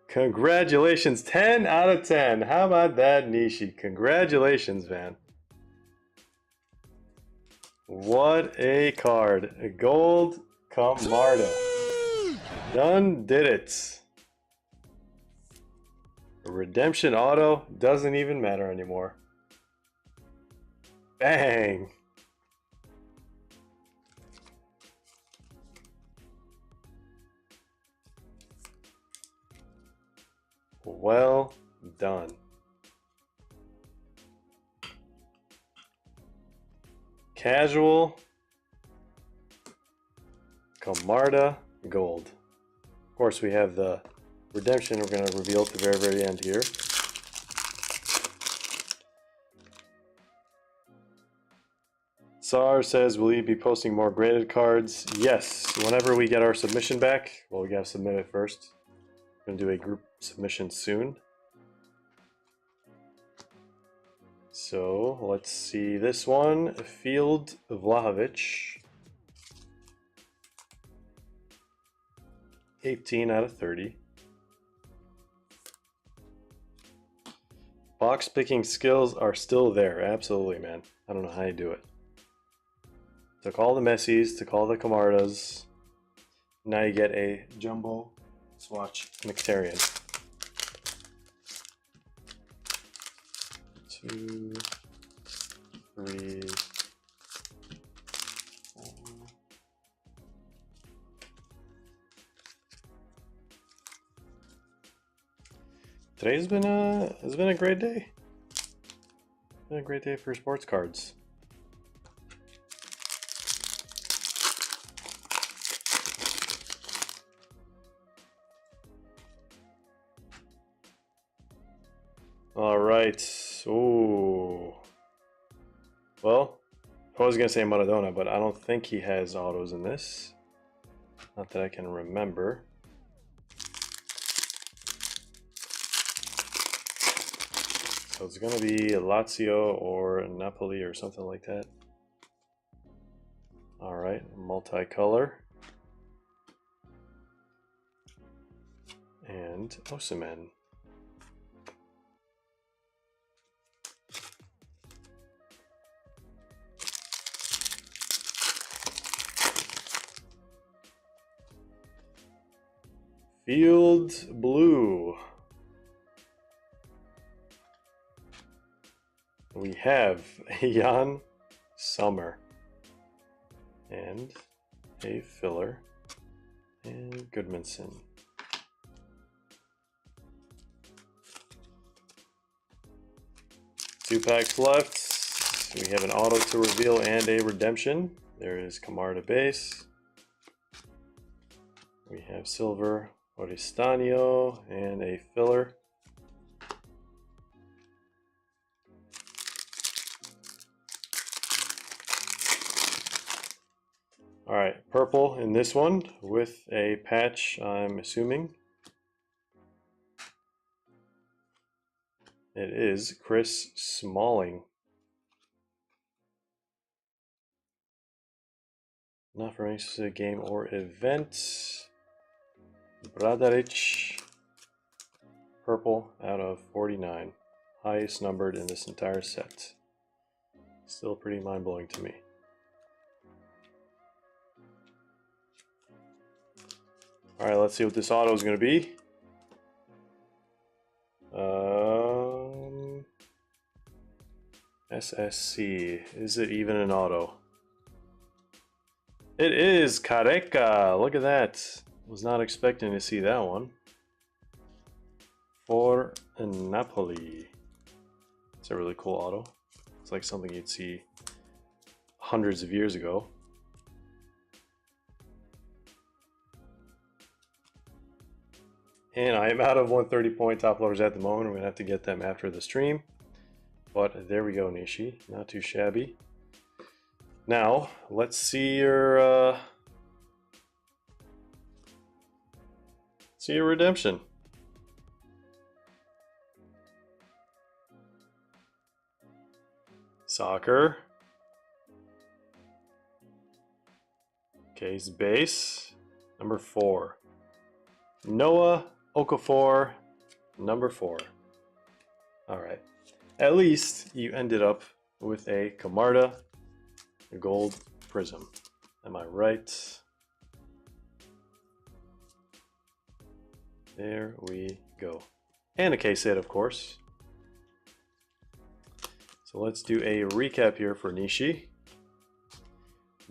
Congratulations. 10 out of 10. How about that, Nishi? Congratulations, man. What a card. A gold Camarda. Done did it. A redemption auto doesn't even matter anymore. Bang. Well done. Casual Camarda gold. Of course, we have the redemption we're going to reveal at the very, very end here. Sar says, will you be posting more graded cards? Yes, whenever we get our submission back. Well, we got to submit it first. We're going to do a group submission soon. So let's see this one. Field Vlahovic. 18 out of 30. Box picking skills are still there. Absolutely, man. I don't know how you do it. Took all the Messis, took all the Camardas. Now you get a jumbo swatch Mkhitaryan. 2, 3, 4. Today's been a great day. It's been a great day for sports cards. All right. Ooh. Well, I was gonna say Maradona, but I don't think he has autos in this. Not that I can remember. So it's gonna be Lazio or Napoli or something like that. All right, multicolor. And Osimhen. Field blue. We have Jan Sommer and a filler and Goodmanson. Two packs left. We have an auto to reveal and a redemption. There is Camarda base. We have silver Oristanio and a filler. All right, purple in this one with a patch, I'm assuming. It is Chris Smalling. Not for any specific game or event. Bradaric. Purple out of 49. Highest numbered in this entire set. Still pretty mind-blowing to me. Alright, let's see what this auto is going to be. SSC. Is it even an auto? It is Careca. Look at that. Was not expecting to see that one. For Napoli. It's a really cool auto. It's like something you'd see hundreds of years ago. And I am out of 130 point top loaders at the moment. I'm going to have to get them after the stream. But there we go, Nishi. Not too shabby. Now, let's see your redemption. Soccer. Case base. Number 4. Noah Okafor, number 4. Alright. At least you ended up with a Camarda gold prism. Am I right? There we go. And a case hit, of course. So let's do a recap here for Nishi.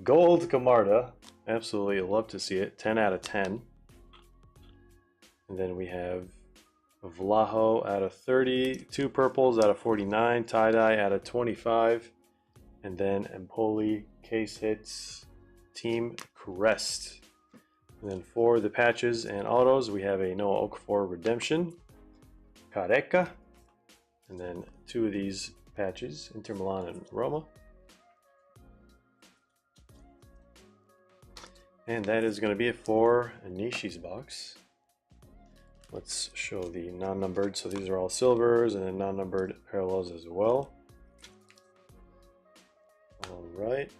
Gold Camarda. Absolutely love to see it. 10 out of 10. And then we have Vlaho out of 30, 2 purples out of 49, tie-dye out of 25, and then Empoli case hits Team Crest. And then for the patches and autos, we have a Noah Okafor Redemption, Careca, and then 2 of these patches, Inter Milan and Roma. And that is going to be it for Nishi's box. Let's show the non-numbered. So these are all silvers and then non-numbered parallels as well. All right,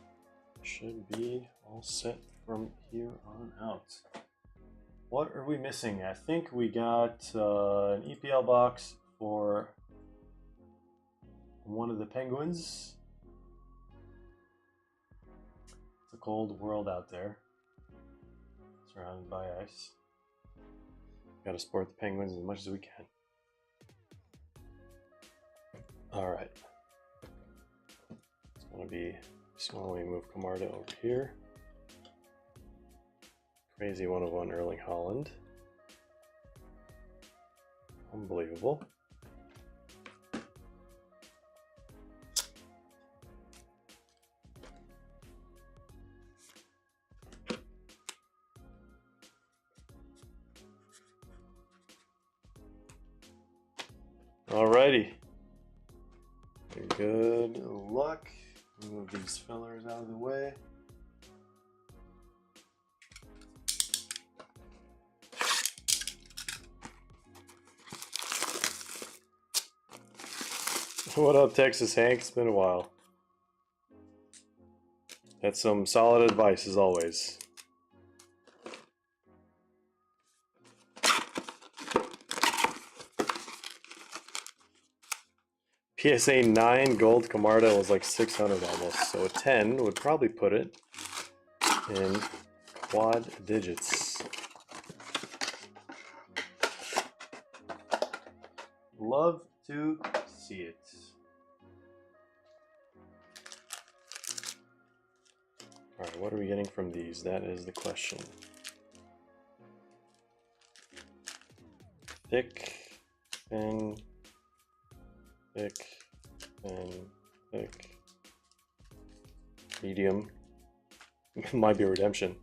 should be all set from here on out. What are we missing? I think we got an EPL box for one of the Penguins. It's a cold world out there, surrounded by ice. Got to support the Penguins as much as we can. All right. It's going to be small. We move Camarda over here. Crazy 101 Erling Haaland. Unbelievable. Alrighty. Good luck. Move these fillers out of the way. What up, Texas Hank? It's been a while. That's some solid advice as always. PSA 9 gold Camarda was like 600 almost, so a 10 would probably put it in quad digits. Love to see it. Alright, what are we getting from these? That is the question. Thick, thin, thick, thin, thick, medium. Might be a redemption.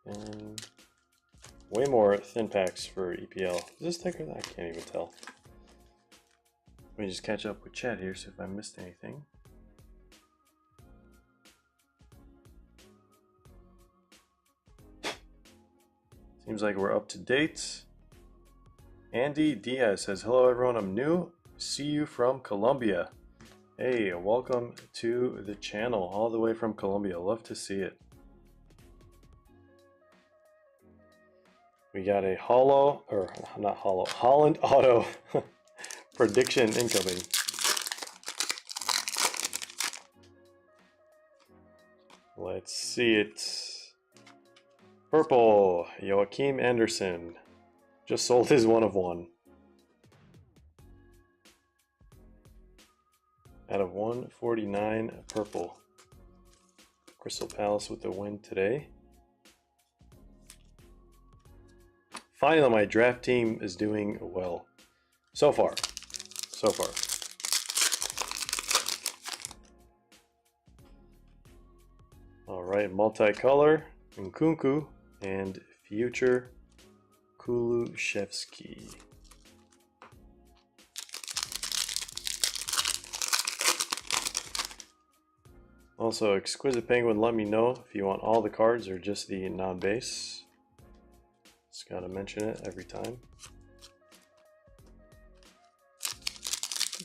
And way more thin packs for EPL. Is this thicker? I can't even tell. Let me just catch up with chat here, see if I missed anything. Seems like we're up to date. Andy Diaz says, hello everyone, I'm new. See you from Colombia. Hey, welcome to the channel all the way from Colombia. Love to see it. We got a hollow, or not hollow, Holland Auto prediction incoming. Let's see it. Purple, Joachim Anderson. Just sold his 1 of 1. Out of 149, purple. Crystal Palace with the win today. Finally, my draft team is doing well. So far. So far. Alright, multicolor, Nkunku, and future Kulusevski. Also, Exquisite Penguin, let me know if you want all the cards or just the non-base. Just gotta mention it every time.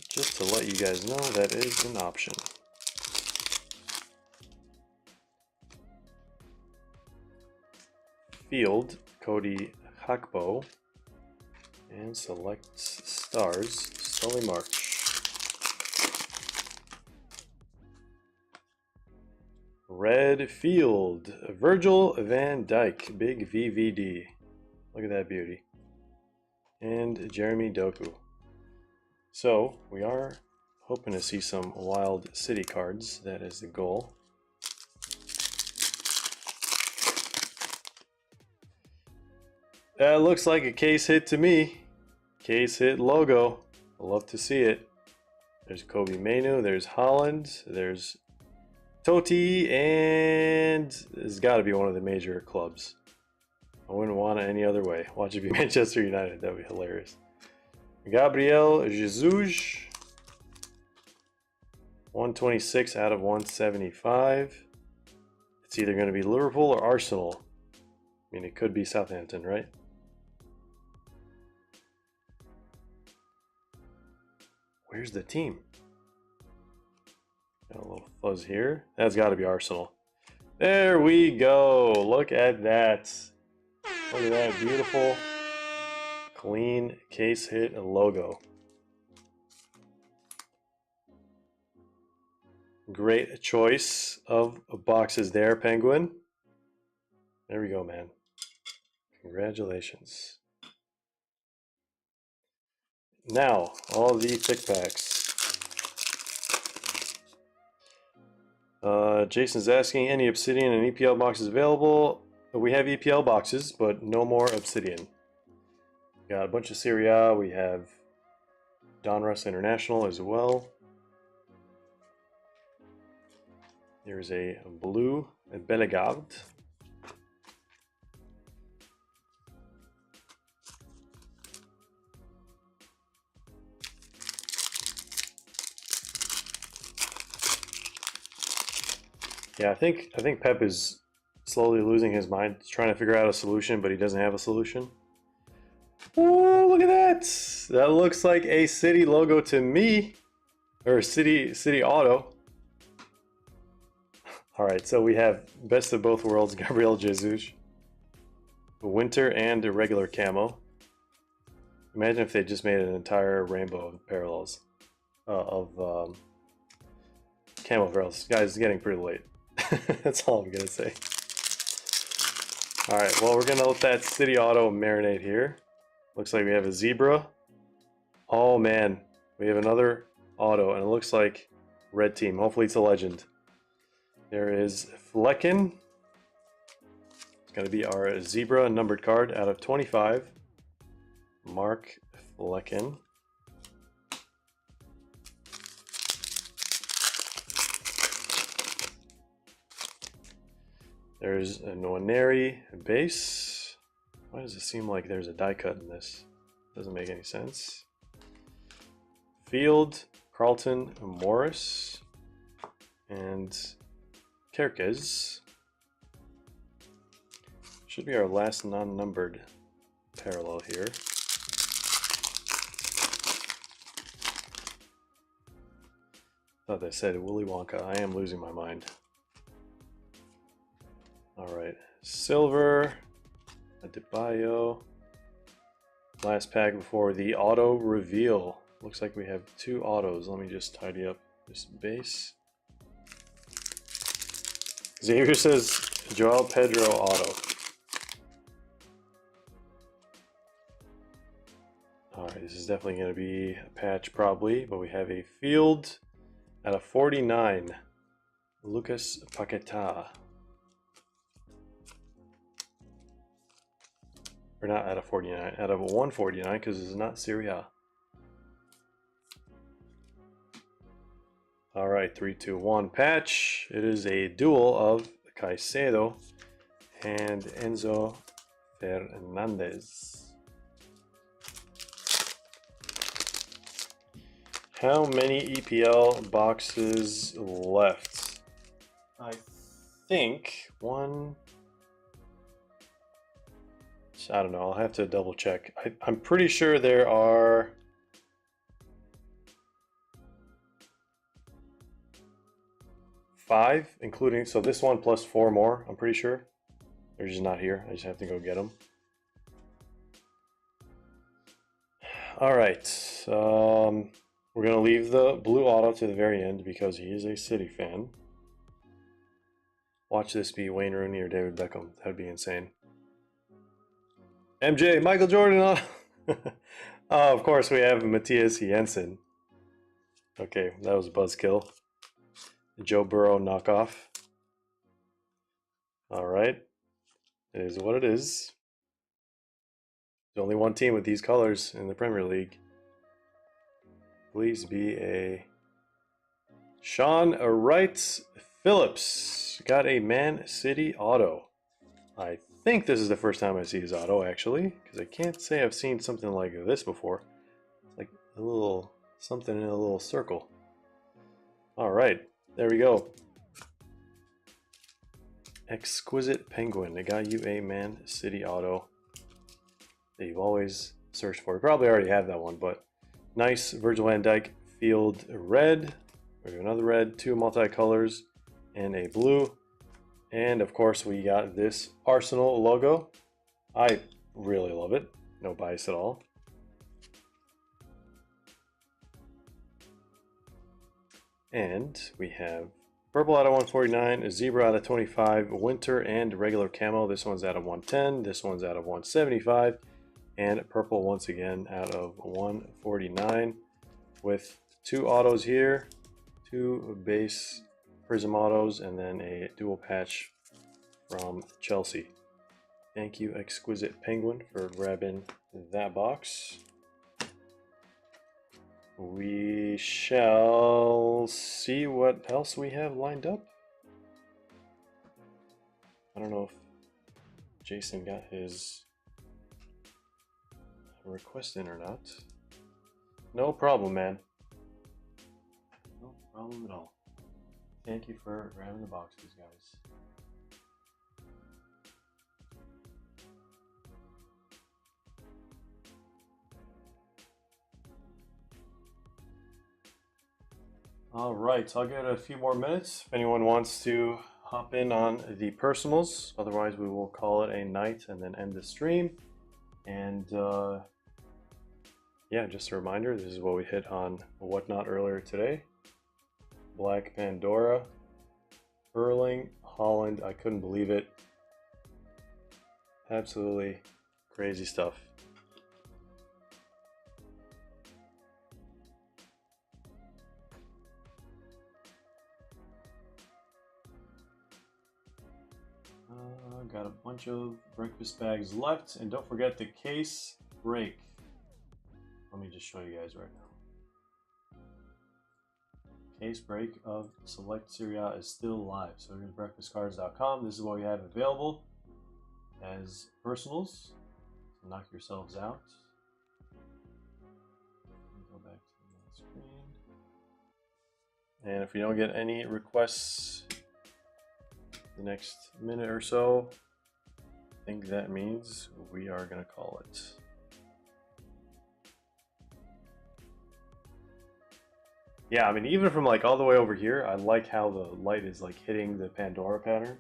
Just to let you guys know that is an option. Field, Cody Hakbo, and select stars, Sully March. Red Field, Virgil van Dijk, big VVD. Look at that beauty. And Jeremy Doku. So, we are hoping to see some Wild City cards. That is the goal. That looks like a case hit to me. Case hit logo. Love to see it. There's Kobe Mainu, there's Holland, there's Totti, and it's got to be one of the major clubs. I wouldn't want it any other way. Watch it be Manchester United. That would be hilarious. Gabriel Jesus. 126 out of 175. It's either going to be Liverpool or Arsenal. I mean, it could be Southampton, right? Where's the team? Got a little fuzz here. That's got to be Arsenal. There we go. Look at that. Look at that beautiful, clean case hit logo. Great choice of boxes there, Penguin. There we go, man. Congratulations. Now, all the thick packs. Jason's asking, any Obsidian and EPL boxes available? We have EPL boxes, but no more Obsidian. Got a bunch of Serie A. We have Donruss International as well. There's a blue Bellegarde. Yeah, I think Pep is slowly losing his mind. He's trying to figure out a solution, but he doesn't have a solution. Oh, look at that! That looks like a City logo to me, or City Auto. All right, so we have best of both worlds, Gabriel Jesus, winter and a regular camo. Imagine if they just made an entire rainbow of parallels of camo parallels. Guys, it's getting pretty late. That's all I'm gonna say. All right, well, we're gonna let that City Auto marinate here. Looks like we have a zebra. Oh man, we have another auto, and it looks like red team. Hopefully it's a legend. There is Flecken. It's gonna be our zebra numbered card out of 25. Mark Flecken. There's a Nwaneri base. Why does it seem like there's a die cut in this? Doesn't make any sense. Field, Carlton, Morris, and Kerkez. Should be our last non-numbered parallel here. thought they said Willy Wonka. I am losing my mind. Alright. Silver. Adebayo. Last pack before the auto reveal. Looks like we have 2 autos. Let me just tidy up this base. Xavier says Joel Pedro auto. Alright, this is definitely going to be a patch probably, but we have a field out of 49. Lucas Paqueta. Or not out of 49, out of 149 because this is not Serie A. Alright, 3, 2, 1 patch. It is a duel of Caicedo and Enzo Fernandez. How many EPL boxes left? I think one. I don't know. I'll have to double check. I'm pretty sure there are 5, including, so this one plus 4 more. I'm pretty sure they're just not here. I just have to go get them. All right. We're gonna leave the blue auto to the very end because he is a City fan. Watch this be Wayne Rooney or David Beckham. That'd be insane. MJ, Michael Jordan. Oh, of course, we have Matthias Jensen. Okay, that was a buzzkill. Joe Burrow knockoff. All right, it is what it is. There's only one team with these colors in the Premier League. Please be a Sean Wright Phillips. Got a Man City auto. I think this is the first time I see his auto, actually, because I can't say I've seen something like this before. It's like a little something in a little circle. All right, there we go. Exquisite Penguin. They got you a Man City auto that you've always searched for. You probably already have that one, but nice Virgil van Dijk field red. We have another red, 2 multicolors, and a blue. And of course, we got this Arsenal logo. I really love it. No bias at all. And we have purple out of 149, a zebra out of 25, winter and regular camo. This one's out of 110, this one's out of 175, and purple once again out of 149 with 2 autos here, 2 base Prism autos, and then a dual patch from Chelsea. Thank you, Exquisite Penguin, for grabbing that box. We shall see what else we have lined up. I don't know if Jason got his request in or not. No problem, man. No problem at all. Thank you for grabbing the boxes, guys. All right, so I'll give it a few more minutes if anyone wants to hop in on the personals. Otherwise, we will call it a night and then end the stream. And yeah, just a reminder, this is what we hit on Whatnot earlier today. Black Pandora, Erling Haaland. I couldn't believe it. Absolutely crazy stuff. Got a bunch of breakfast bags left, and don't forget the case break. Let me just show you guys right now. Case break of Select Serie A is still live. So here's breakfastcards.com. This is what we have available as personals. So knock yourselves out. Go back to the screen. And if you don't get any requests the next minute or so, I think that means we are going to call it. Yeah, I mean, even from like all the way over here, I like how the light is like hitting the Pandora pattern.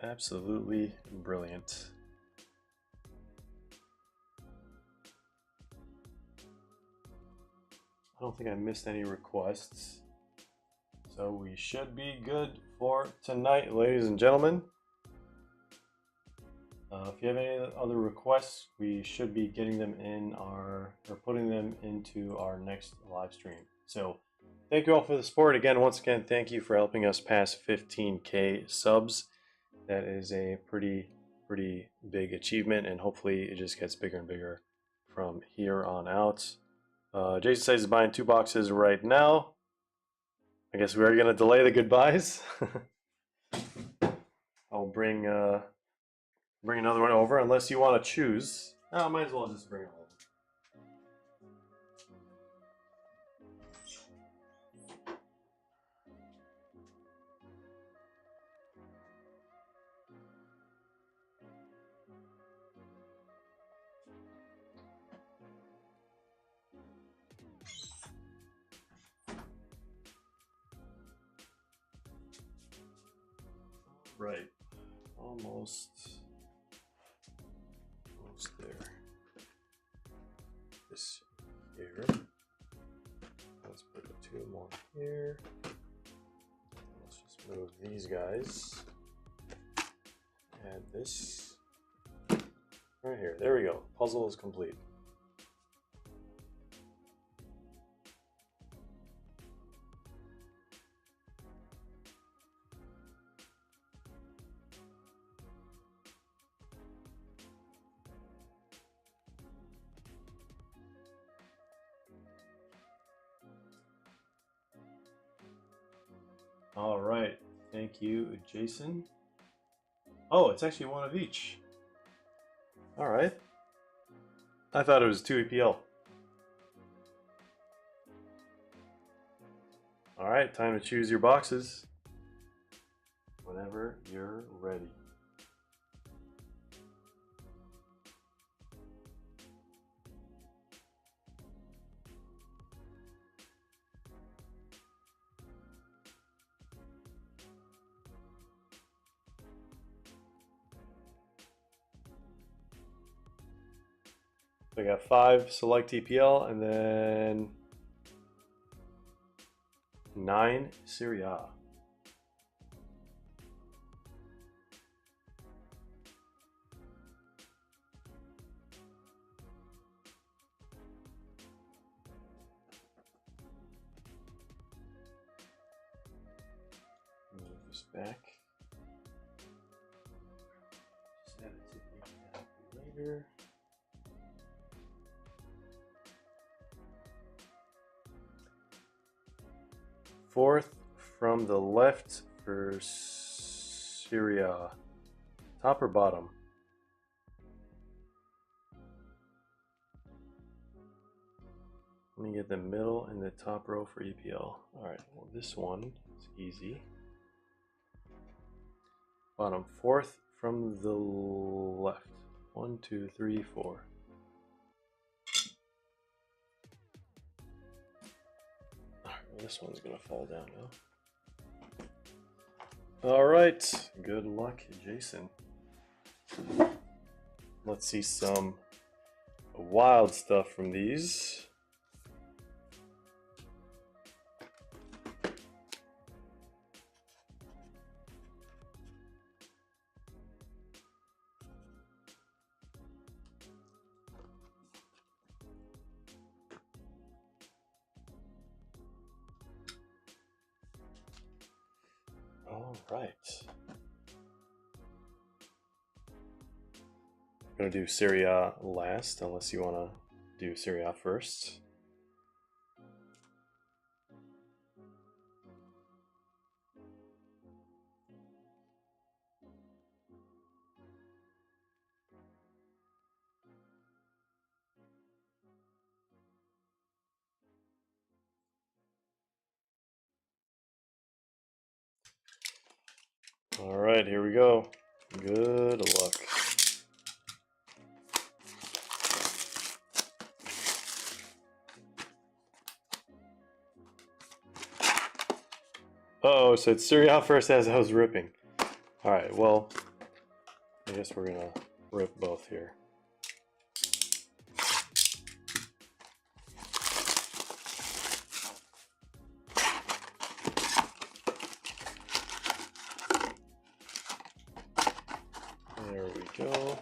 Absolutely brilliant. I don't think I missed any requests. So we should be good for tonight, ladies and gentlemen. If you have any other requests, we should be getting them in or putting them into our next live stream. So thank you all for the support. Again, once again, thank you for helping us pass 15K subs. That is a pretty big achievement, and hopefully it just gets bigger and bigger from here on out. Jason says he's buying 2 boxes right now. I guess we are going to delay the goodbyes. I'll bring another one over unless you want to choose. I might as well just bring it all. Right, almost there. This here. Let's put 2 more here. Let's just move these guys. Add this right here. There we go. Puzzle is complete. All right, thank you, Jason. Oh, it's actually 1 of each. All right. I thought it was 2 EPL. All right, time to choose your boxes. Whenever you're ready. So I got 5 select EPL and then 9 Serie A. Move this back. Just add it to the calculator. Fourth from the left for Serie A. Top or bottom? Let me get the middle and the top row for EPL. Alright, well this one is easy. Bottom, fourth from the left. 1, 2, 3, 4. This one's gonna fall down now. All right, good luck, Jason. Let's see some wild stuff from these. All right. I'm gonna do Serie A last, unless you wanna do Serie A first. All right, here we go. Good luck. Uh-oh, so it's Serie A first as I was ripping. Alright, well, I guess we're gonna rip both here. There we go.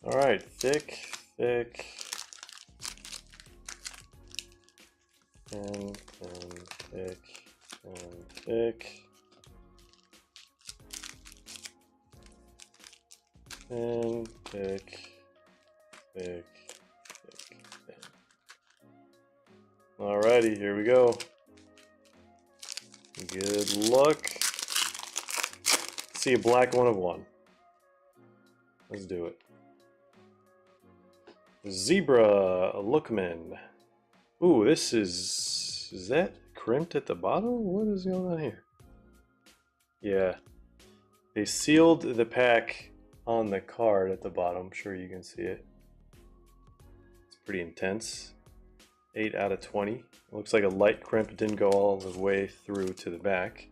All right, thick, thick, and thick, and thick, and thick, thick, thick, thin. Alrighty, here we go. Good luck. See a black one of one. Let's do it. Zebra, Lookman. Ooh, this is that crimped at the bottom? What is going on here? Yeah, they sealed the pack on the card at the bottom. I'm sure you can see it. It's pretty intense. 8 out of 20. It looks like a light crimp. It didn't go all the way through to the back.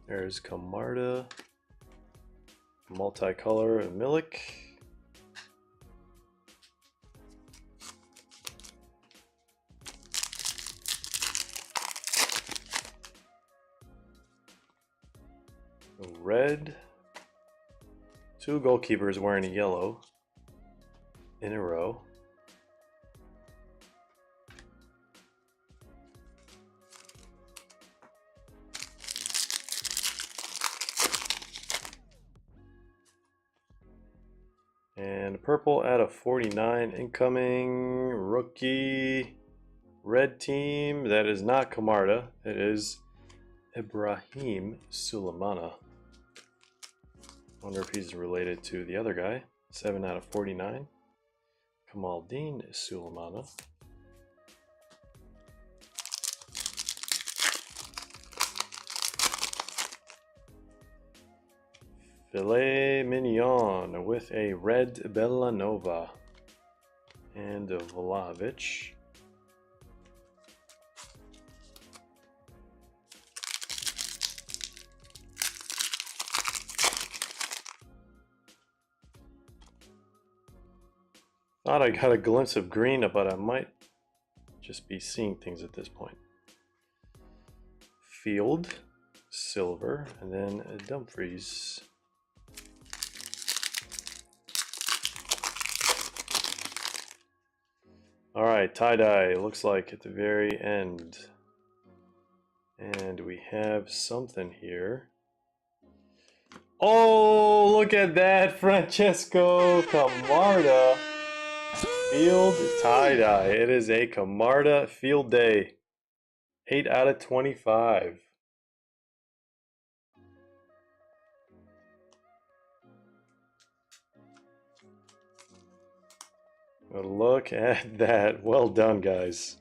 There's Camarda, multicolor Milik. Red. 2 goalkeepers wearing yellow in a row. And purple out of 49 incoming rookie red team. That is not Camarda. It is Ibrahim Sulemana. Wonder if he's related to the other guy. 7 out of 49. Kamaldeen Sulemana. Filet Mignon with a red Bellanova and a Vlahovic. Thought I got a glimpse of green, but I might just be seeing things at this point. Field, silver, and then Dumfries. Alright, tie-dye, looks like at the very end. And we have something here. Oh, look at that, Francesco Camarda. Field tie-dye. It is a Camarda field day. 8 out of 25. But look at that. Well done, guys.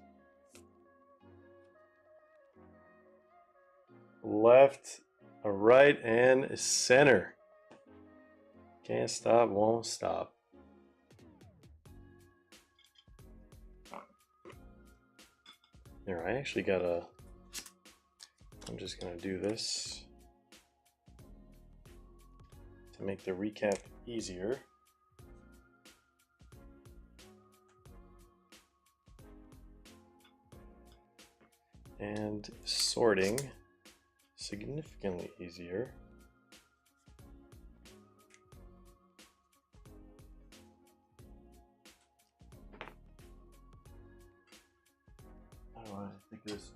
Left, a right, and center. Can't stop, won't stop. There, I actually got a... I'm just gonna do this to make the recap easier. And sorting significantly easier. Oh, I think this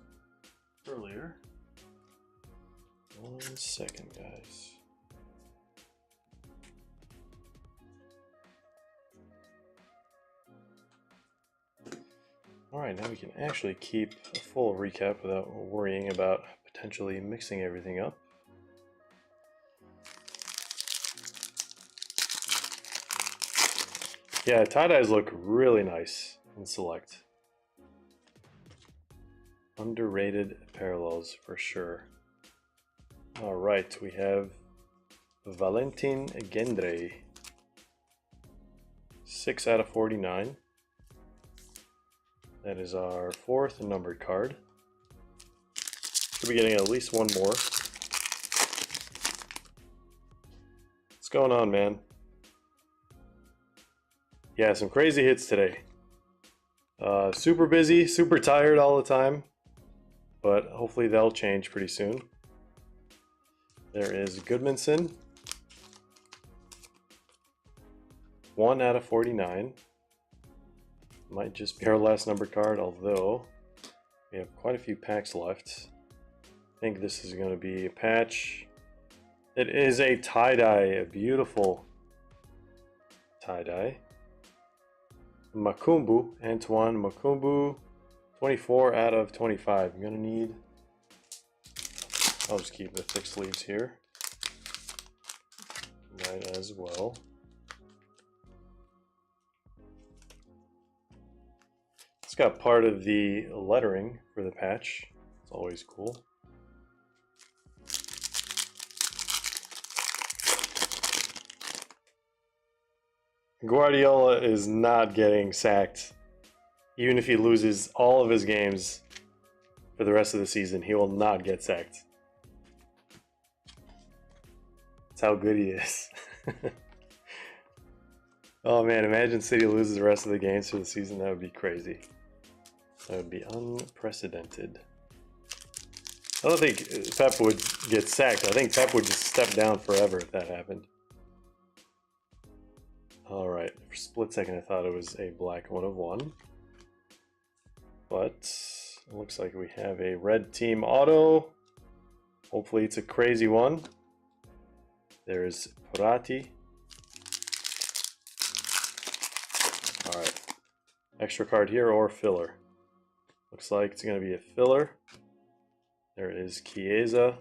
earlier. 1 second, guys. Alright, now we can actually keep a full recap without worrying about potentially mixing everything up. Yeah, tie-dyes look really nice in Select. Underrated parallels for sure. All right, we have Valentin Gendre. 6 out of 49. That is our 4th numbered card. Should be getting at least one more. What's going on, man? Yeah, some crazy hits today. Super busy, super tired all the time, but hopefully that'll change pretty soon. There is Goodmanson. 1 out of 49. Might just be our last numbered card, although we have quite a few packs left. I think this is going to be a patch. It is a tie-dye, a beautiful tie-dye. Makumbu, Antoine Makumbu, 24 out of 25. I'm going to need... I'll just keep the thick sleeves here. Might as well. It's got part of the lettering for the patch. It's always cool. Guardiola is not getting sacked. Even if he loses all of his games for the rest of the season, he will not get sacked. That's how good he is. Oh man, imagine City loses the rest of the games for the season. That would be crazy. That would be unprecedented. I don't think Pep would get sacked. I think Pep would just step down forever if that happened. Alright, for a split second I thought it was a black 1 of 1. But it looks like we have a red team auto. Hopefully it's a crazy one. There's Prati. Alright. Extra card here or filler. Looks like it's going to be a filler. There is Chiesa.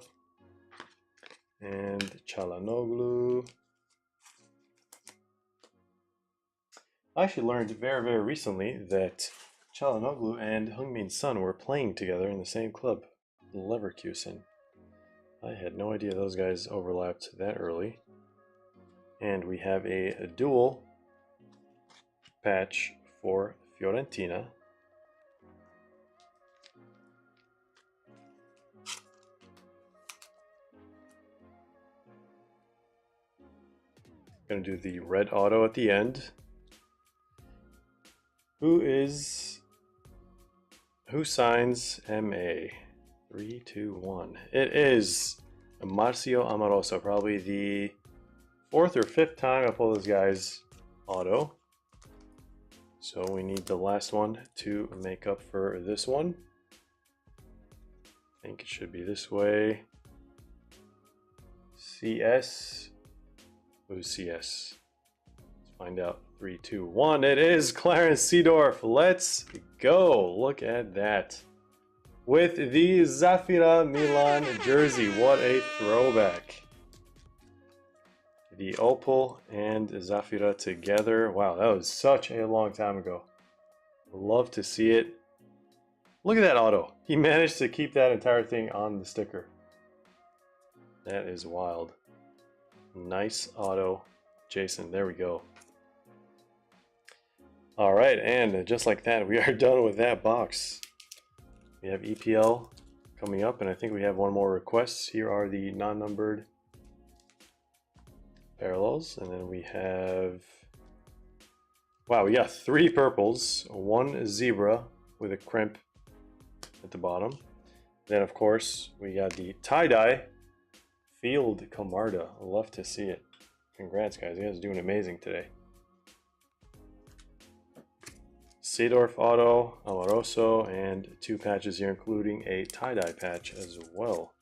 And Çalhanoğlu. I actually learned very, very recently that Çalhanoğlu and Heung-min Son were playing together in the same club, Leverkusen. I had no idea those guys overlapped that early. And we have a dual patch for Fiorentina. Gonna do the red auto at the end. Who signs MA? 3, 2, 1. It is Marcio Amoroso, probably the 4th or 5th time I pull this guy's auto. So we need the last one to make up for this one. I think it should be this way. CS. Who's CS? Let's find out. 3, 2, 1. It is Clarence Seedorf. Let's go. Look at that. With the Zafira Milan jersey. What a throwback. The Opal and Zafira together. Wow, that was such a long time ago. Love to see it. Look at that auto. He managed to keep that entire thing on the sticker. That is wild. Nice auto. Jason, there we go. Alright, and just like that, we are done with that box. We have EPL coming up, and I think we have one more request. Here are the non-numbered parallels, and then we have... Wow, we got 3 purples, 1 zebra with a crimp at the bottom. Then, of course, we got the tie-dye Field Camarda. Love to see it. Congrats, guys. You guys are doing amazing today. Seedorf auto, Amoroso, and 2 patches here, including a tie-dye patch as well.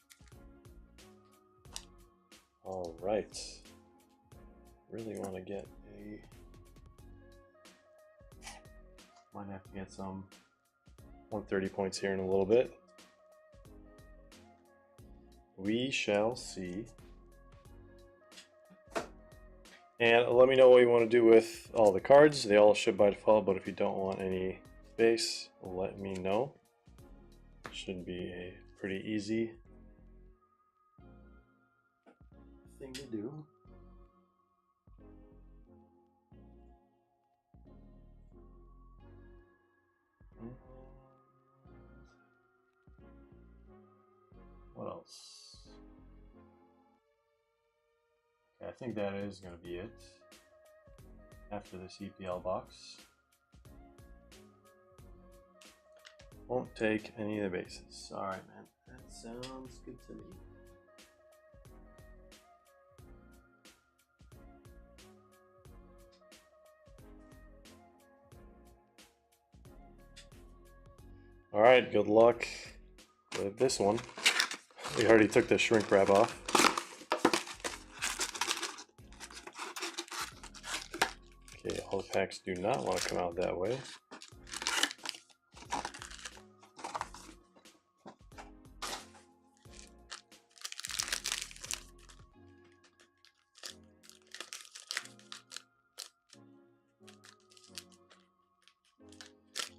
All right. Really want to get a... Might have to get some 130 points here in a little bit. We shall see. And let me know what you want to do with all the cards. They all should by default, but if you don't want any space, let me know. Should be a pretty easy thing to do. What else? Okay, I think that is going to be it after this EPL box. Won't take any of the bases. Alright, man. That sounds good to me. Alright, good luck with this one. We already took the shrink wrap off. Okay, all the packs do not want to come out that way.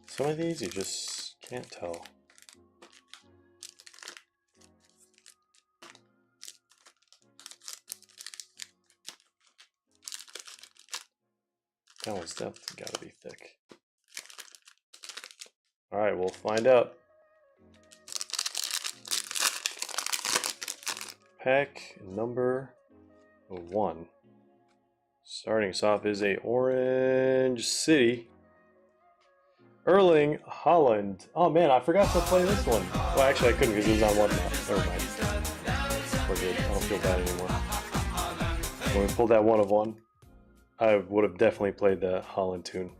Some of these you just can't tell. That one's definitely gotta be thick. Alright, we'll find out. Pack number 1. Starting us off is a Orange City. Erling Haaland. Oh man, I forgot to play this one. Well, actually I couldn't because it was on one now. Never mind. We're good. I don't feel bad anymore. When we pulled that 1 of 1, I would have definitely played the Haaland tune.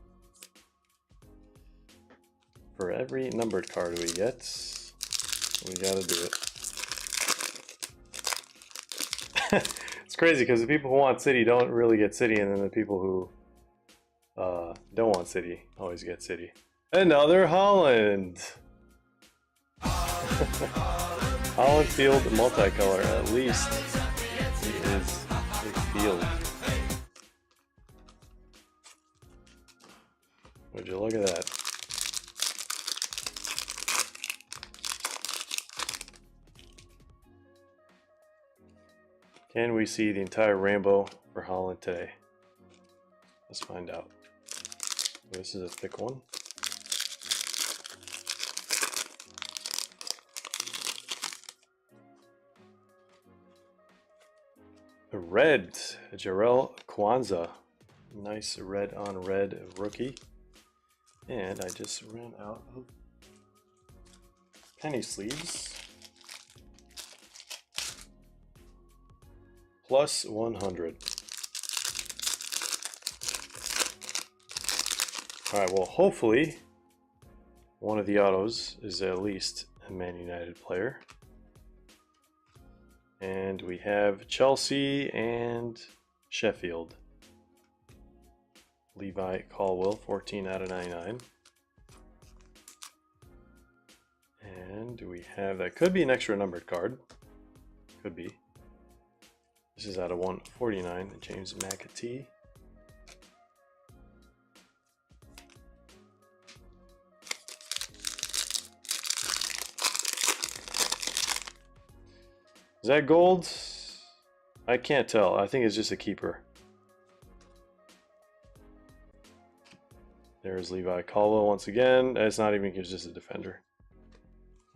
For every numbered card we get, we gotta do it. It's crazy because the people who want City don't really get City, and then the people who don't want City always get City. Another Haaland! Haaland Field multicolor, at least he is a field. Would you look at that? Can we see the entire rainbow for Haaland today? Let's find out. This is a thick one. The red, Jarell Kwanzaa. Nice red on red rookie. And I just ran out of penny sleeves. Plus 100. Alright, well hopefully one of the autos is at least a Man United player. And we have Chelsea and Sheffield. Levi Colwill, 14 out of 99. And we have, that could be an extra numbered card. Could be. This is out of 149, James McAtee. Is that gold? I can't tell. I think it's just a keeper. There's Levi Colwill once again. It's not even, it's just a defender.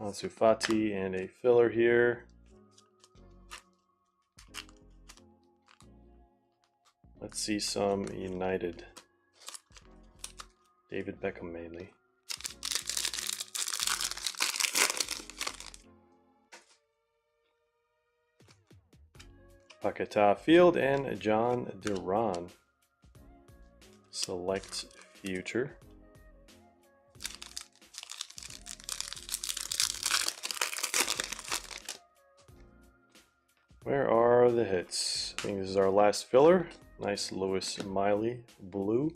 Ansu Fati and a filler here. Let's see some United. David Beckham mainly. Paquetá Field and John Duran. Select future. Where are the hits? I think this is our last filler. Nice Lewis Miley blue.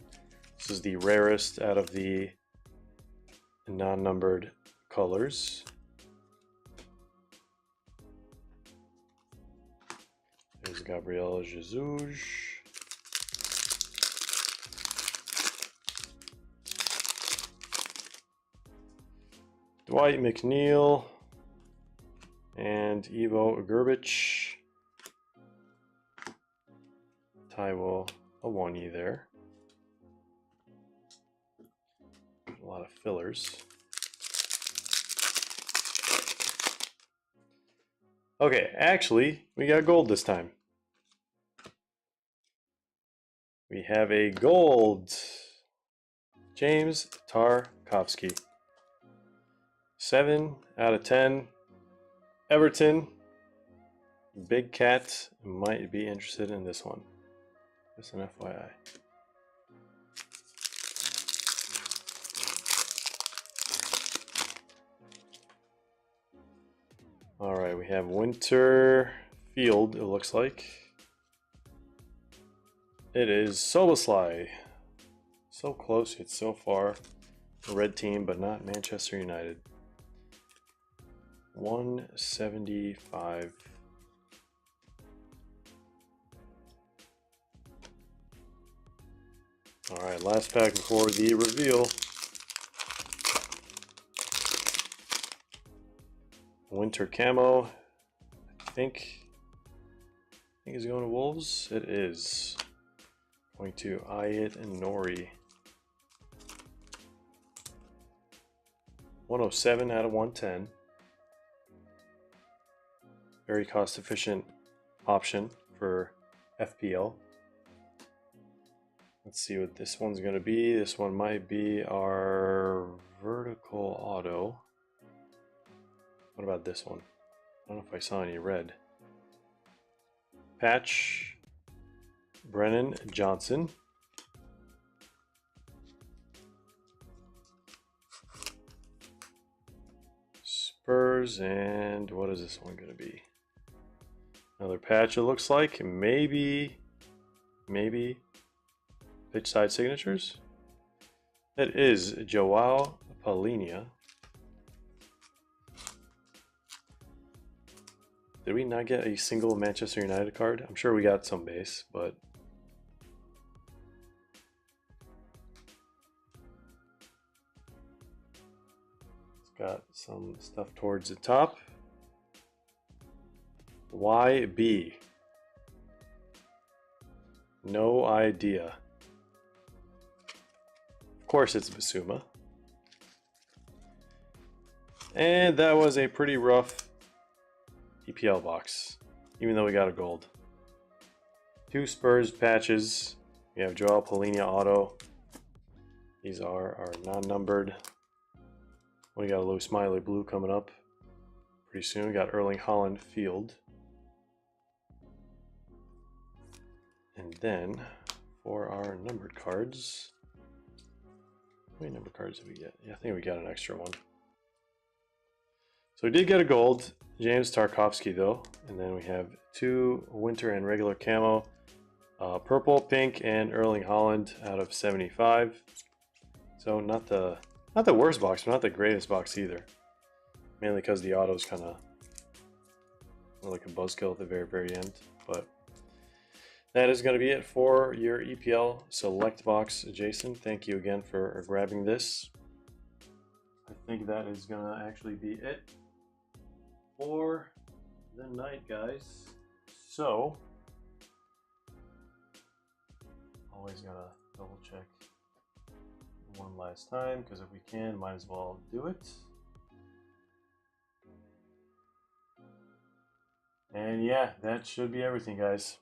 This is the rarest out of the non-numbered colors. There's Gabriel Jesus. Dwight McNeil and Ivo Grbic. Taiwo Awoniyi there. A lot of fillers. Okay, actually, we got gold this time. We have a gold. James Tarkowski. 7 out of 10. Everton. Big Cat might be interested in this one. Just an FYI. All right, we have Winter Field, it looks like. It is Soboslai. So close, it's so far. Red team, but not Manchester United. 175. All right, last pack before the reveal. Winter Camo. I think he's going to Wolves. It is. Going to Ayat and Nori. 107 out of 110. Very cost efficient option for FPL. Let's see what this one's going to be. This one might be our vertical auto. What about this one? I don't know if I saw any red. Patch. Brennan Johnson. Spurs, and what is this one going to be? Another patch, it looks like. Maybe pitch side signatures. It is Joao Palhinha. Did we not get a single Manchester United card? I'm sure we got some base, but it's got some stuff towards the top. YB. No idea. Of course it's Basuma. And that was a pretty rough EPL box, even though we got a gold. 2 Spurs patches. We have Joao Palhinha auto. These are our non-numbered. We got a Lou Smiley blue coming up pretty soon. We got Erling Haaland field. And then for our numbered cards, how many numbered cards did we get? Yeah, I think we got an extra one. So we did get a gold, James Tarkowski though, and then we have 2 winter and regular camo, purple, pink, and Erling Haaland out of 75. So not the worst box, but not the greatest box either. Mainly because the auto's kind of like a buzzkill at the very end. But that is going to be it for your EPL select box, Jason. Thank you again for grabbing this. I think that is going to actually be it for the night, guys. So, always gotta double check one last time, because if we can, might as well do it. And yeah, that should be everything, guys.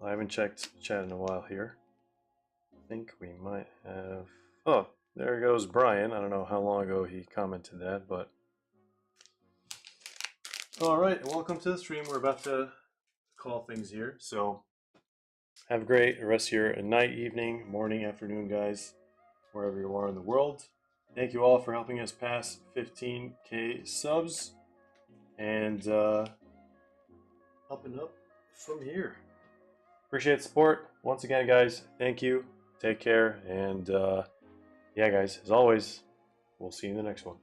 I haven't checked chat in a while here. I think we might have... Oh, there goes Brian. I don't know how long ago he commented that, but... Alright, welcome to the stream. We're about to call things here. So, have a great rest of your night, evening, morning, afternoon, guys, wherever you are in the world. Thank you all for helping us pass 15K subs and helping up from here. Appreciate the support. Once again, guys, thank you. Take care. And yeah, guys, as always, we'll see you in the next one.